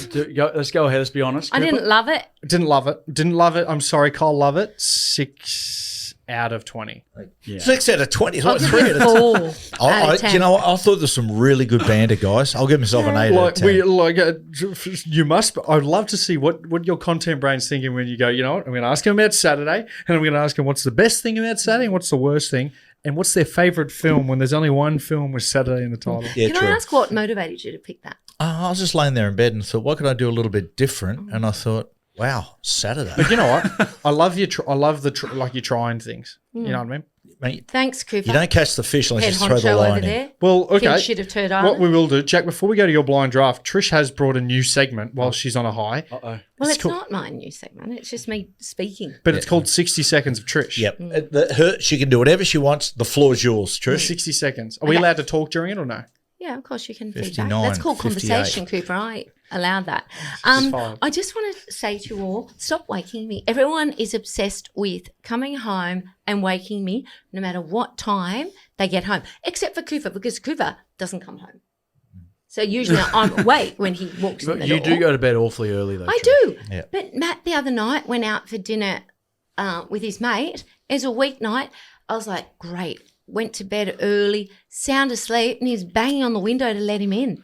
Let's go ahead. Let's be honest. I didn't love it. Didn't love it. Didn't love it. I'm sorry, Cole. Love it. 6 out of 20. Yeah. 6 out of 20. It's like I'll 3 give it out of 10. 4 out of 10. You know, I thought there's some really good banter, guys. I'll give myself an 8 out of 10. You must. I'd love to see what your content brain's thinking when you go, you know what? I'm going to ask him about Saturday, and I'm going to ask him what's the best thing about Saturday and what's the worst thing, and what's their favourite film when there's only one film with Saturday in the title. Yeah, Can true. I ask what motivated you to pick that? I was just laying there in bed and thought, what could I do a little bit different? And I thought, wow, Saturday. But you know what? I love you. I love like you're trying things. You know what I mean? Mate, Thanks, Cooper. you don't catch the fish unless Head you throw the honcho over line in. there. Well, okay. King shit of Turd What Island. we will do, Jack, before we go to your blind draft, Trish has brought a new segment while she's on a high, Uh-oh. Well, it's it's cool. not my new segment. It's just me speaking. but it's called 60 Seconds of Trish. Yep. She can do whatever she wants. The floor is yours, Trish. 60 seconds. Are we Okay. allowed to talk during it or no? Yeah, of course you can 59, feedback. That's called 58. conversation, Cooper. I allowed that. fine. I just want to say to you all, stop waking me. Everyone is obsessed with coming home and waking me no matter what time they get home, except for Cooper, because Cooper doesn't come home. So usually I'm awake when he walks in But the you door. do go to bed awfully early, though. I Trish. do. Yeah. But Matt the other night went out for dinner with his mate. It was a weeknight. I was like, great. Went to bed early, sound asleep, and he's banging on the window to let him in.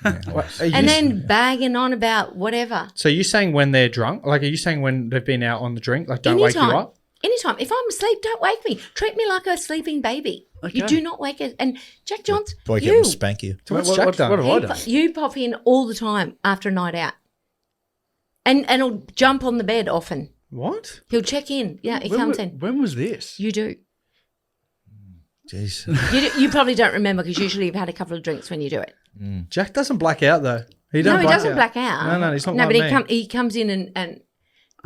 And then bagging on about whatever. So are you saying when they're drunk? Like, are you saying when they've been out on the drink? Like, don't wake you up? Anytime. If I'm asleep, don't wake me. Treat me like a sleeping baby. You Okay. do not wake it. And Jack Johns, Wake up you, and spank you. What's What- Jack what- done? what have I done? you pop in all the time after a night out. And he'll jump on the bed often. What? He'll check in. Yeah, he When comes wa- in. When was this? You do. Jeez. You probably don't remember because usually you've had a couple of drinks when you do it. Jack doesn't black out, though. He No, don't he doesn't black out. No, he's not No, like but me. he comes in and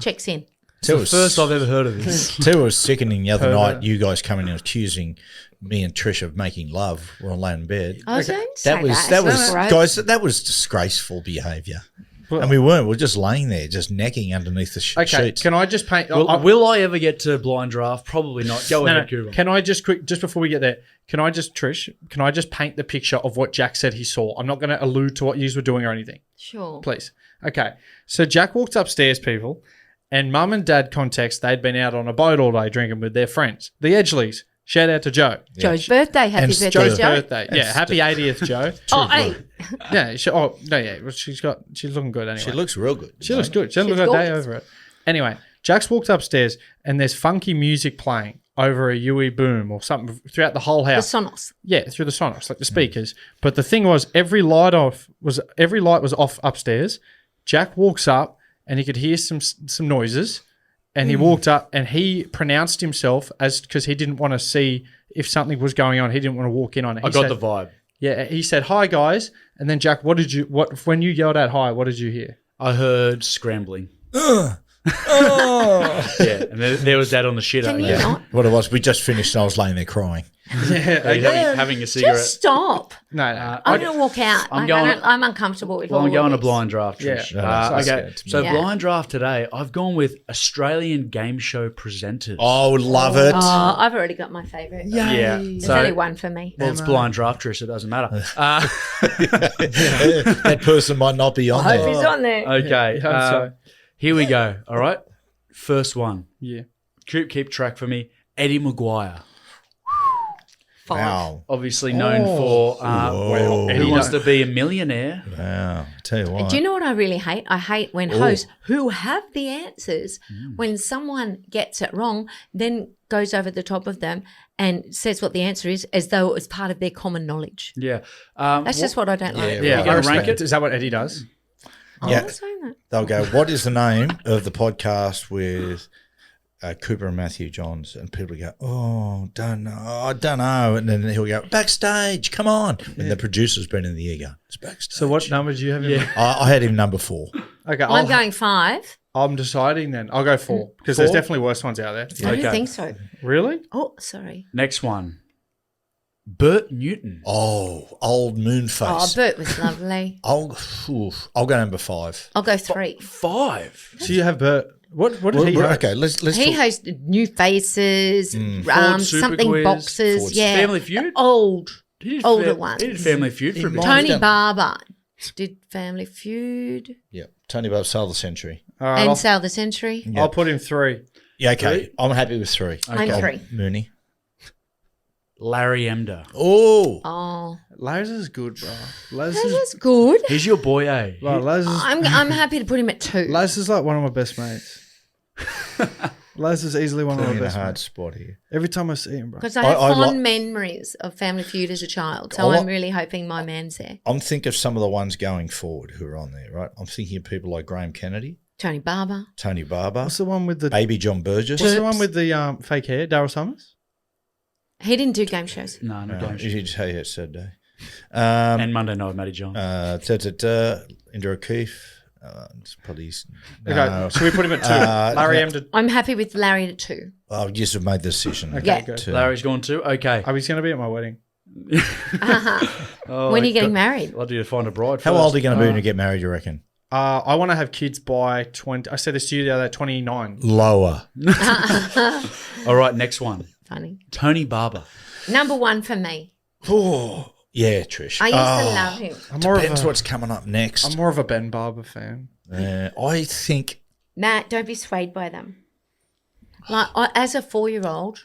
checks in. It's the first I've ever heard of this. Tell you what was sickening the other Pervert. night, you guys coming in accusing me and Trish of making love while laying in bed. I was going to say That was It's gross. guys, that was disgraceful behaviour. And we weren't. We were just laying there, just necking underneath the Okay, sheets. can I just paint? Will I ever get to blind draft? Probably not. Go No, ahead, no. Cooper. Can I just just before we get there, Trish, can I just paint the picture of what Jack said he saw? I'm not going to allude to what you were doing or anything, Sure. please. Okay, so Jack walked upstairs, people, and Mum and Dad context, they'd been out on a boat all day drinking with their friends, the Edgeleys. Shout out to Joe. Joe's birthday. Happy And birthday, Joe's Joe. birthday. Yeah, happy 80th, Joe. Oh, hey. Yeah, well, she's looking good anyway. She looks real good. She looks good. She doesn't She's look a day gorgeous. over it. Anyway, Jack's walked upstairs and there's funky music playing over a UE boom or something throughout the whole The house. Sonos. Yeah, through the Sonos, like the speakers. But the thing was, every light was off upstairs. Jack walks up and he could hear some noises, and he walked up and he pronounced himself as because he didn't want to see if something was going on. He didn't want to walk in on it. I got the vibe. Yeah, he said, "Hi guys," and then Jack, when you yelled out "hi," what did you hear? I heard scrambling. Oh. Yeah, and there was that on the shit. Can you not? What it was, we just finished and I was laying there crying. Having a cigarette. Just stop. No. I'm going to walk out. I'm uncomfortable with all I'm going of to this. blind draft. Yeah. Trish. that's Okay. good. So Yeah. blind draft today, I've gone with Australian game show presenters. Oh, love it. Oh, I've already got my favourite. yeah. There's So only one for me. well, it's blind draft, Trish. It doesn't matter. That person might not be on I hope there. he's on there. Okay. I hope so. Here we go. All right. First one. Yeah. Keep track for me. Eddie Maguire. 5. Wow. Obviously known for Whoa. Who Wants to Be a Millionaire. Wow. Tell you what. Do you know what I really hate? I hate when hosts who have the answers, when someone gets it wrong, then goes over the top of them and says what the answer is as though it was part of their common knowledge. Yeah. That's just what I don't like. Yeah, You gonna I respect rank it? Is that what Eddie does? I'm Yeah. not saying that. They'll go, what is the name of the podcast with Cooper and Matthew Johns? And people go, I don't know. And then he'll go, backstage, come on. And the producer's been in the ear going, it's backstage. So what number do you have? I had him number 4. Okay, I'm going 5. I'm deciding then. I'll go 4 because there's definitely worse ones out there. I didn't think so. Really? Oh, sorry. Next one. Bert Newton. Oh, old Moonface. Oh, Bert was lovely. I'll go number 5. I'll go 3. 5. So you have Bert. What did he have? Okay, let's He talk. hosted New Faces, Ford Super something Quiz, boxes, Ford's yeah. Family Feud? Old. He did Older ones. He did Family Feud for a minute. might- Tony done- Barber did Family Feud Yeah, Tony Bob Sale the Century. All right, and I'll, Sail the Century. I'll put him 3. Yeah, okay. 3? I'm happy with 3. I'm 3. Mooney. Larry Emder. Oh, Oh, Laz is good, bro. that was good. He's your boy, eh? Laz is I'm happy to put him at 2. Laz is like one of my best mates. Laz is easily one of putting my in a best hard mates. spot here. Every time I see him, bro. Because I have I fond memories of Family Feud as a child, so I I'm li- really hoping my man's there. I'm thinking of some of the ones going forward who are on there, right? I'm thinking of people like Graham Kennedy, Tony Barber. Tony Barber, What's the one with the Baby John Burgess. What's the one with the fake hair? Daryl Summers? He didn't do game shows. No, no game show. You just hey, it's Saturday. And Monday Night with Matty John. Indra O'Keefe. It's probably Okay, so we put him at 2. Larry Emder. I'm happy with Larry at 2. I've just made the decision. Okay, Yeah. good. to- Larry's gone too? Okay. Oh, he's going to be at my wedding. Oh, When are you getting married? I'll do to find a bride How first. old are you going to be when you get married, you reckon? I want to have kids by 20. I said this to you the other day, 29. Lower. All right, next one. Funny. Tony Barber. Number 1 for me. Oh, yeah, Trish. I used to love him. Depends what's coming up next. I'm more of a Ben Barber fan. I think Matt, don't be swayed by them. Like as a 4-year-old,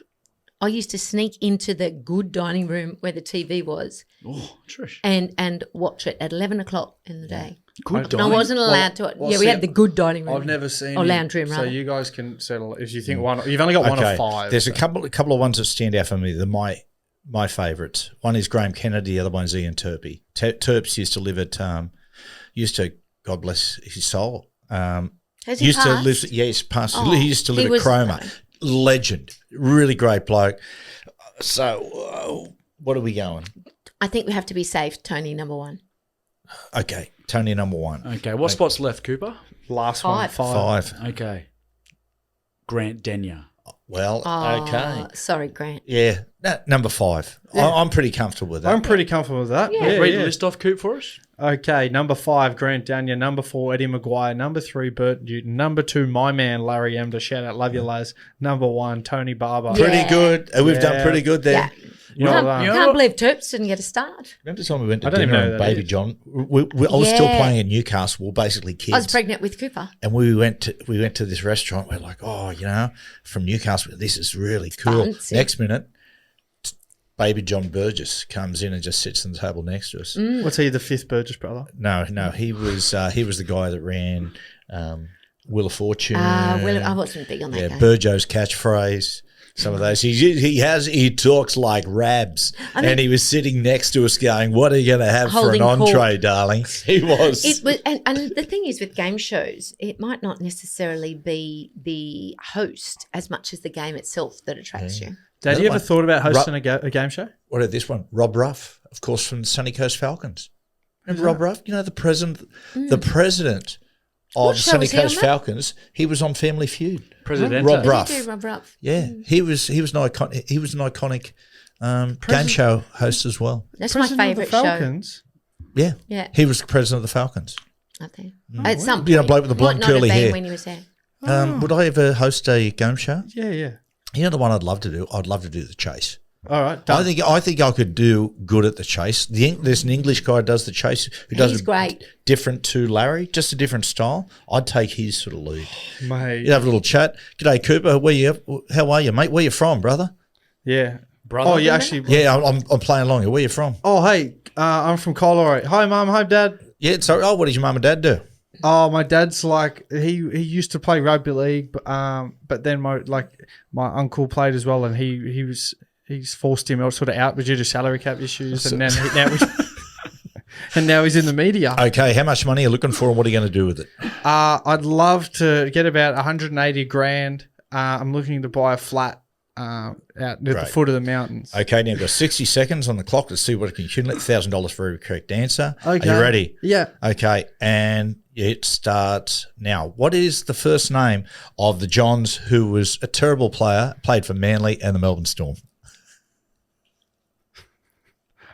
I used to sneak into the good dining room where the TV was Oh, Trish. and watch it at 11 o'clock in the day. Good And I wasn't allowed to. well, Yeah, we see, had the good dining room. I've never seen Or him, lounge room, so rather. you guys can settle if you think one. You've only got one of 5. There's so. a couple of ones that stand out for me. They're my favourites. One is Graham Kennedy. The other one's Ian Turpie. Turps used to live at God bless his soul. Has he Used passed? to live. Yes, passed. Oh, he used to live he at was- Cromer. Legend, really great bloke. So, what are we going? I think we have to be safe. Tony, number 1. Okay, Tony number 1. Okay, what spot's left, Cooper? Last 5. one, 5. 5. Okay. Grant Denyer. Well, Oh, okay. sorry, Grant. Yeah, number 5. I'm pretty comfortable with that. I'm pretty comfortable with that. Yeah. Read the list off, Coop, for us. Okay, number 5, Grant Daniel. Number 4, Eddie Maguire. Number 3, Bert Newton. Number 2, my man, Larry Emder. Shout out, love you, Laz. Number 1, Tony Barber. Yeah. Pretty good. We've done Yeah. pretty good there. Yeah. Well Can't, done. You know can't what? believe Terps didn't get a start. Remember the time we went to I don't even dinner know and who that Baby is. John? I was still Yeah. playing in Newcastle. We're basically kids. I was pregnant with Cooper. And we went to this restaurant. We're like, from Newcastle, this is really cool. fancy. Next minute, Baby John Burgess comes in and just sits on the table next to us. What's he, the 5th Burgess brother? No, he was the guy that ran Wheel of Fortune. I wasn't big on that yeah, game. Burjo's catchphrase. some of those. He talks like Rabs, and he was sitting next to us going, "What are you going to have for an Holding entree, darling?" He was. It was, and the thing is with game shows, it might not necessarily be the host as much as the game itself that attracts you. Dad, you ever thought about hosting a game show? What about this one? Rob Ruff, of course, from the Sunny Coast Falcons. Remember Rob Ruff? You know, the president of show Sunny was he on Coast that? Falcons. He was on Family Feud. President Rob Did Ruff. you do Rob Ruff? Yeah, he was an iconic game show host as well. That's President my of the favourite show. Falcons? Yeah, Yeah. he was the president of the Falcons. Up there. At some point. You know, bloke with the blonde Might not have curly been hair. when he was there. Would I ever host a game show? Yeah, yeah. You know the one I'd love to do? I'd love to do the chase. All right. Done. I think I could do good at the chase. There's an English guy who does the chase who does He's it great. different to Larry, just a different style. I'd take his sort of lead. Mate. You'd have a little chat. G'day, Cooper. How are you, mate? Where you from, brother? Yeah. Brother? Oh, you actually. Yeah, I'm playing along here. Where you from? Oh, hey. I'm from Colorado. Hi, Mum. Hi, Dad. Yeah, so what does your mum and dad do? Oh, my dad's like he used to play rugby league, but then my uncle played as well, and he's forced him sort of out due to salary cap issues, and then now he's in the media. Okay, how much money are you looking for, and what are you going to do with it? I'd love to get about 180 grand. I'm looking to buy a flat out at the Great. foot of the mountains. Okay, now you've got 60 seconds on the clock to see what it can accumulate. $1,000 for every correct answer. Okay. Are you ready? Yeah. Okay, and it starts now. What is the first name of the Johns who was a terrible player, played for Manly and the Melbourne Storm?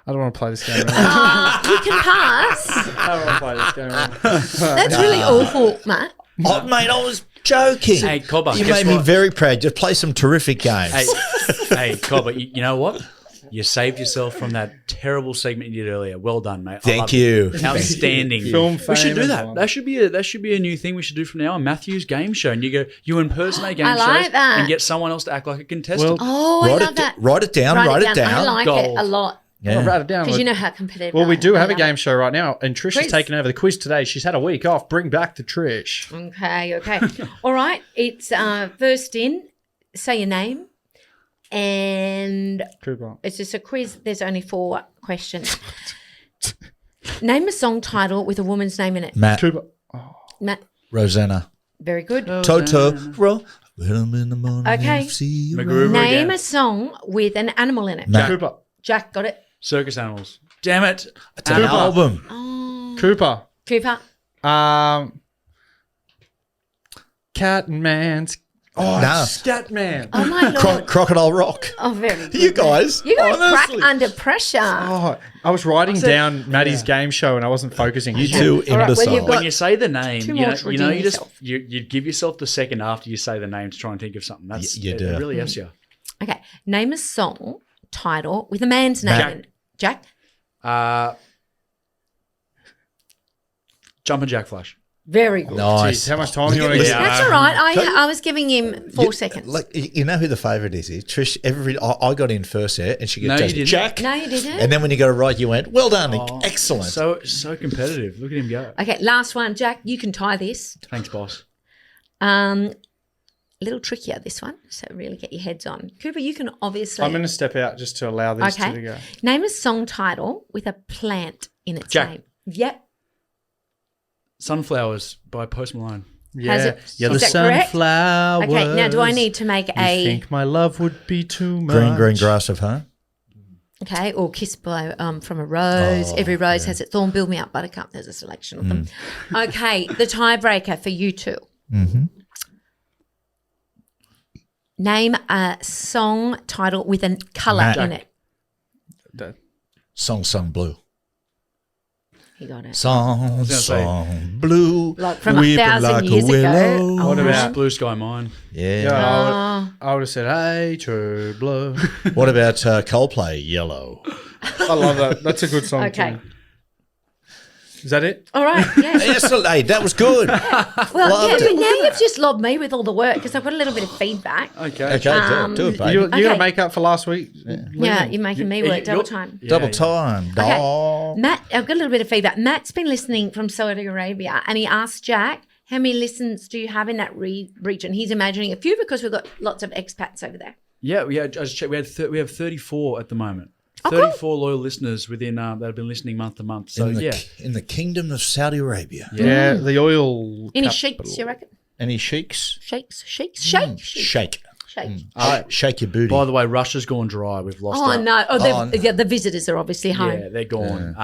I don't want to play this game. Right? You can pass. I don't want to play this game. Right? That's really awful, Matt. Oh, mate, I was joking. Hey, Cobber, you guess made me what? very proud. Just play some terrific games. Hey, Cobber, you know what? You saved yourself from that terrible segment you did earlier. Well done, mate. I Thank love you. it. Outstanding. Film We should do fame that. and That should be a new thing we should do from now on. Matthew's game show, and you impersonate game I like shows that. and get someone else to act like a contestant. Oh, I love that. Write it down. Write it down. I like Gold. it a lot Yeah. I'll write it down. because you know how competitive. Well, we do I have a love game it. show right now, and Trish Quiz. is taking over the quiz today. She's had a week off. Bring back the Trish. Okay. All right. It's first in. Say your name, and Cooper. it's just a quiz. There's only 4 questions. Name a song title with a woman's name in it. Matt, Cooper. Matt, Rosanna, very good. Toto, when I'm in the morning, Okay. I see you McGrew. around. Name again. a song with an animal in it. Matt. Cooper. Jack got it. Circus animals. Damn it. It's an album. Oh, Cooper. Cooper. Cat and Man's. Oh, No. Statman. Oh my lord. Crocodile Rock. Oh, very good. You guys. You guys honestly. crack under pressure. Oh, I was writing down Maddie's game show and I wasn't focusing. You two All right, well, imbeciles. you've got- When you say the name, Two you more know, to you redeem just yourself. you give yourself the second after you say the name to try and think of something. That's You it, do. it really helps you. Okay. Name a song title with a man's name in it. Jack. Jumpin' Jack Flash. Very good. Nice. Jeez, how much time you want to Listen, get? That's all right. I was giving him 4 seconds. Like, you know who the favourite is here? Trish, I got in first there, and she No, goes, you didn't. Jack. No, you didn't. And then when you got it right, you went, well done. Excellent. So competitive. Look at him go. Okay, last one. Jack, you can tie this. Thanks, boss. A little trickier, this one. So really get your heads on. Cooper, you can obviously. I'm going to step out just to allow these two to Okay. go. Name a song title with a plant in its Jack. name. Yep. Sunflowers by Post Malone. Has it- You're is the that correct? sunflower. Okay, now do I need to make You a. think my love would be too much? Green grass of home. Okay, or Kiss by from a Rose. Oh, Every rose has its thorn. Build me up, Buttercup. There's a selection of them. Okay, the tiebreaker for you two. Mm-hmm. Name a song title with a colour Matt. in it. Song blue. You got it. Song blue. Like from weeping 1,000 like years a ago. willow. Oh, What about? Blue Sky Mine. Yeah. Yeah, I would have said, hey, true blue. What about Coldplay? Yellow. I love that. That's a good song. Okay. Too. Is that it? All right, yeah. Yes, hey, that was good. Well, yeah, Loved but it. now you've just lobbed me with all the work because I've got a little bit of feedback. Okay. Okay, do it, baby. You Okay. got to make up for last week. Yeah, you're making me work double you're- time. Yeah, Double yeah. time. Okay. Dog. Matt, I've got a little bit of feedback. Matt's been listening from Saudi Arabia and he asked Jack, how many listens do you have in that region? He's imagining a few because we've got lots of expats over there. Yeah, I just checked. We have 34 at the moment. Oh, cool. 34 loyal listeners within that have been listening month to month. So in the kingdom of Saudi Arabia. Yeah, the oil. Any capital. sheiks, you reckon? Any sheiks? Shake. Shake. Shake your booty. By the way, Russia's gone dry. We've lost. Oh no! Yeah, the visitors are obviously home. Yeah, they're gone.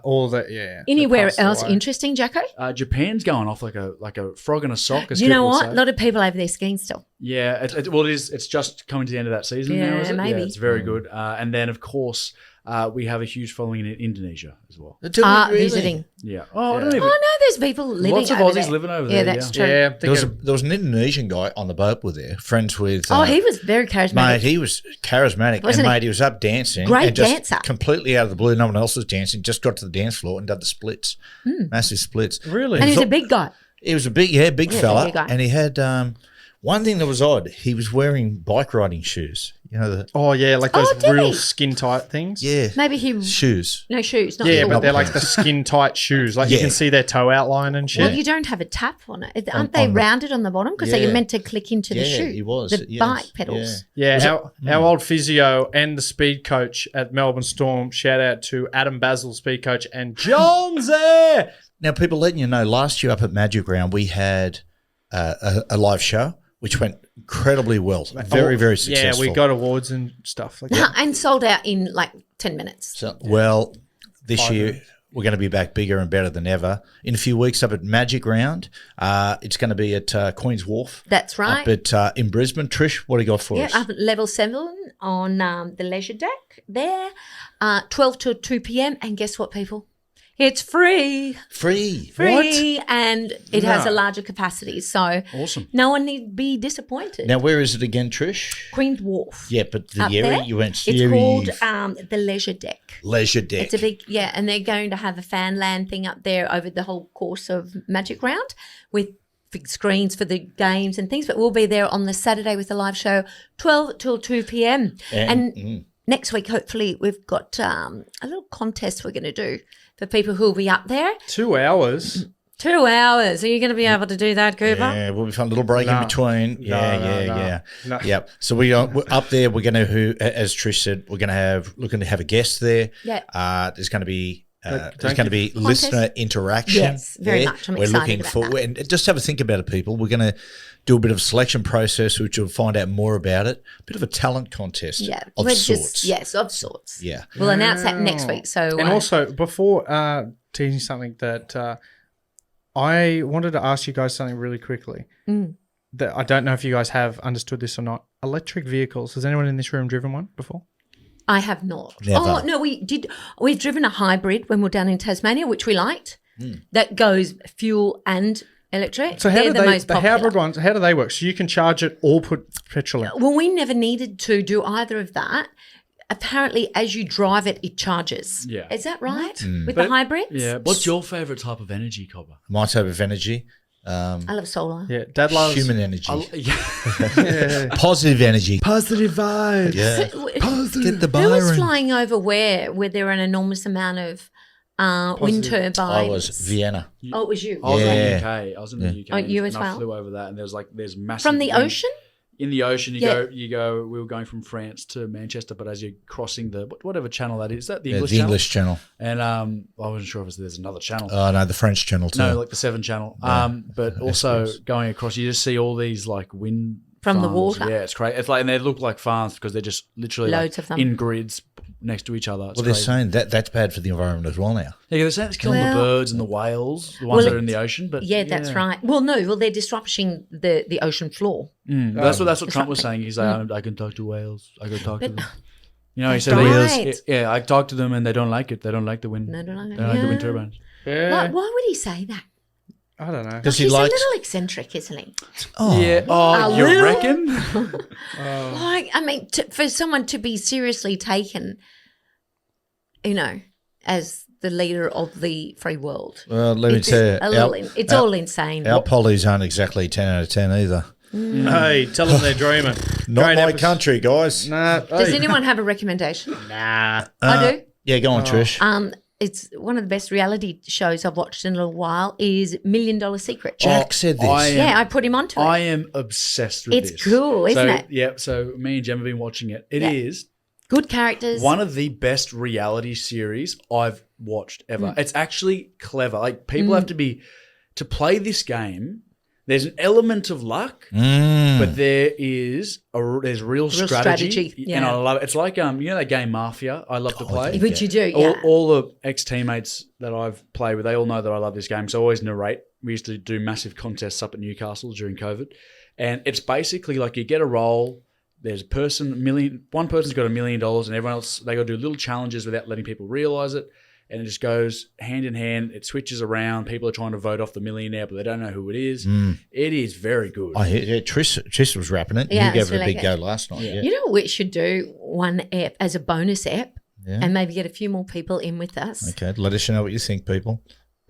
All that. Yeah. Anywhere they else passed away. interesting, Jacko? Japan's going off like a frog in a sock. As You know Kurt would what? say. A lot of people over there skiing still. Yeah, it is. It's just coming to the end of that season now. Yeah, Is it? maybe. Yeah, it's very good. And then of course we have a huge following in Indonesia as well. Visiting. Yeah. Oh, I don't even. Oh no, there's people living. Lots of over Aussies there. living over Yeah, there. that's true. Yeah, There was an Indonesian guy on the boat with there, friends with. Oh, he was very charismatic. Mate, he was charismatic, Wasn't and he? mate, he was up dancing, Great and just dancer. completely out of the blue. No one else was dancing. Just got to the dance floor and did the splits, massive splits. Really? and he's a big guy. He was a big fella, big guy. and he had one thing that was odd. He was wearing bike riding shoes. You know the Oh yeah, like those did real he? skin tight things. yeah Maybe he shoes. no shoes. Not Yeah, shorts. but they're like the skin tight shoes. Like you Yeah. can see their toe outline and shit. Well, you don't have a tap on it. Aren't they on the- rounded on the bottom? Because they're Yeah. meant to click into the Yeah, shoe. he was, The yes, bike pedals. Yeah, our old physio and the speed coach at Melbourne Storm. Shout out to Adam Basil, speed coach, and Jonesy. Now, people letting you know, last year up at Magic Round, we had a live show which went incredibly well, very successful. Yeah, we got awards and stuff like that. And sold out in like 10 minutes. So, well, this year we're going to be back bigger and better than ever. In a few weeks up at Magic Round, it's going to be at Queen's Wharf. That's right. Up at in Brisbane. Trish, what do you got for us? Up at level 7 on the leisure deck there, 12 till 2 p.m. And guess what, people? It's free. Free. And it has a larger capacity. So Awesome. no one need be disappointed. Now, where is it again, Trish? Queen's Wharf. Yeah, but the Up area there. you went. It's called the leisure deck. Leisure Deck. It's a big, and they're going to have a fan land thing up there over the whole course of Magic Round with big screens for the games and things. But we'll be there on the Saturday with the live show, 12 till 2 p.m. And next week, hopefully, we've got a little contest we're going to do for people who will be up there. 2 hours. 2 hours. Are you going to be able to do that, Cooper? Yeah, we'll be fun. A little break in between. No. Yep. So we're up there. We're going to, as Trish said, we're going to looking to have a guest there. Yeah. There's going to be. Don't There's going to be listener interaction. Yes, very there. much. I'm We're excited looking about for, that. and just have a think about it, people. We're going to do a bit of a selection process, which you'll find out more about it. A bit of a talent contest of we're sorts. of sorts. Yeah. We'll announce that next week. So And also, before teasing something that I wanted to ask you guys something really quickly. That I don't know if you guys have understood this or not. Electric vehicles. Has anyone in this room driven one before? I have not. Never. Oh no, we did. We've driven a hybrid when we were down in Tasmania, which we liked. That goes fuel and electric. So how They're do the they, most the popular. hybrid ones, how do they work? So you can charge it or put petrol in? Well, we never needed to do either of that. Apparently, as you drive it, it charges. Yeah. Is that right? With the hybrids? Yeah. What's your favourite type of energy, Cobber? My type of energy, I love solar. Yeah, Dad loves human energy, Yeah. positive energy. Positive vibes. Yeah. Get the Who was Byron. flying over where there were an enormous amount of wind turbines? I was Vienna. Oh, it was you. I was in the Yeah. UK. I was in the UK. Oh, you as and I well? flew over that, and there's massive From the wind. ocean? In the ocean, you Yeah. go. We were going from France to Manchester, but as you're crossing the whatever channel that is that the Yeah, English the channel? English channel. And I wasn't sure if there's another channel. Oh no, the French channel too. No, like the 7 channel. But also going across, you just see all these like wind From the farms. water. Yeah, it's crazy. It's like, and they look like farms because they're just literally Loads like of them. in grids next to each other. It's well, they're crazy. saying that's bad for the environment as well now. Yeah, they're saying it's killing Well- the birds and the whales, the ones Well, that are in the ocean. But Yeah, that's right. Well, no, they're disrupting the ocean floor. That's what Trump was saying. He's like, I can talk to whales. I can talk to them. You know, he said, Right. yeah, I talked to them and they don't like it. They don't like the wind. No, they don't like it. They don't like the wind Yeah. turbines. Yeah. Like, why would he say that? I don't know. Because he He's a likes. little eccentric, isn't he? Oh, Yeah. Oh, A you little? reckon? Like, I mean, for someone to be seriously taken, as the leader of the free world. Well, let me It's tell you, a little it's all insane. our pollies aren't exactly 10 out of 10 either. Hey, tell them they're dreaming. Not Great my episode. country, guys. Nah. Does hey. anyone have a recommendation? Nah. I do. Yeah, go on, Trish. it's one of the best reality shows I've watched in a little while is $1 Million Secret. Jack said this. I put him onto it. I am obsessed with It's this. cool, isn't it? Yeah. So me and Jem have been watching it. It is Good characters. one of the best reality series I've watched ever. It's actually clever. Like people have to play this game. There's an element of luck, but there's real strategy, yeah. and I love it. It's like that game Mafia. I love to play. Which you do, yeah. All the ex-teammates that I've played with, they all know that I love this game. So I always narrate. We used to do massive contests up at Newcastle during COVID, and it's basically like you get a role. There's one person's got $1 million, and everyone else they got to do little challenges without letting people realize it. And it just goes hand in hand. It switches around. People are trying to vote off the millionaire, but they don't know who it is. It is very good. Trish was rapping it. Yeah, You gave it's it a really big good. go last night. Yeah. You know what we should do? One app as a bonus app and maybe get a few more people in with us. Okay, let us know what you think, people.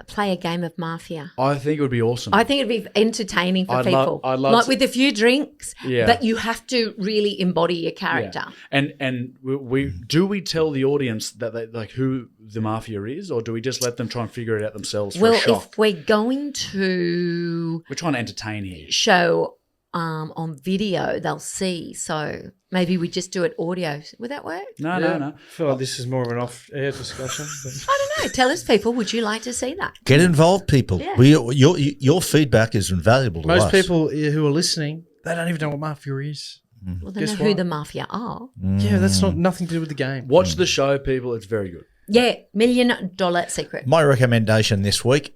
Play a game of Mafia. I think it would be awesome. I think it'd be entertaining for people. I'd love like to- with a few drinks, Yeah. but you have to really embody your character. And we tell the audience that they, like who the mafia is, or do we just let them try and figure it out themselves for a Well, shock? if we're going to We're trying to entertain here. show on video, they'll see. So maybe we just do it audio. Would that work? No. I feel like this is more of an off-air discussion. But I don't know. Tell us, people, would you like to see that? Get involved, people. Yeah. Your feedback is invaluable to us. most people who are listening, they don't even know what Mafia is. Well, they Guess know who what? the Mafia are. Yeah, that's nothing to do with the game. Watch the show, people. It's very good. Yeah, $1 Million Secret. My recommendation this week,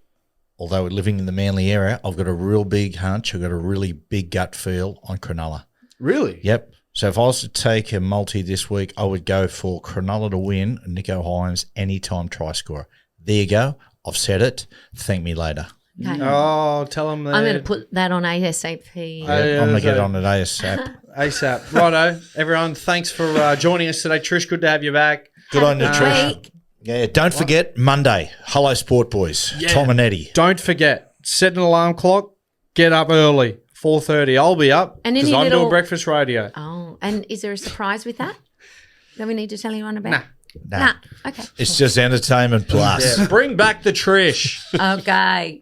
although we're living in the Manly area, I've got a real big hunch. I've got a really big gut feel on Cronulla. Really? Yep. So if I was to take a multi this week, I would go for Cronulla to win, Nico Hines anytime try scorer. There you go. I've said it. Thank me later. Okay. Oh, tell them that. I'm going to put that on ASAP. Oh, yeah, I'm going to get so- on it ASAP. ASAP. Righto, everyone. Thanks for joining us today. Trish, good to have you back. Good on you, Have a Trish. good week. Yeah, don't forget, Monday, Hello Sport Boys, Tom and Eddie. Don't forget, set an alarm clock, get up early, 4:30. I'll be up And because any I'm little- doing breakfast radio. Oh, and is there a surprise with that? That we need to tell anyone about? Nah. Nah. Okay. It's just entertainment plus. Yeah, bring back the Trish. Okay.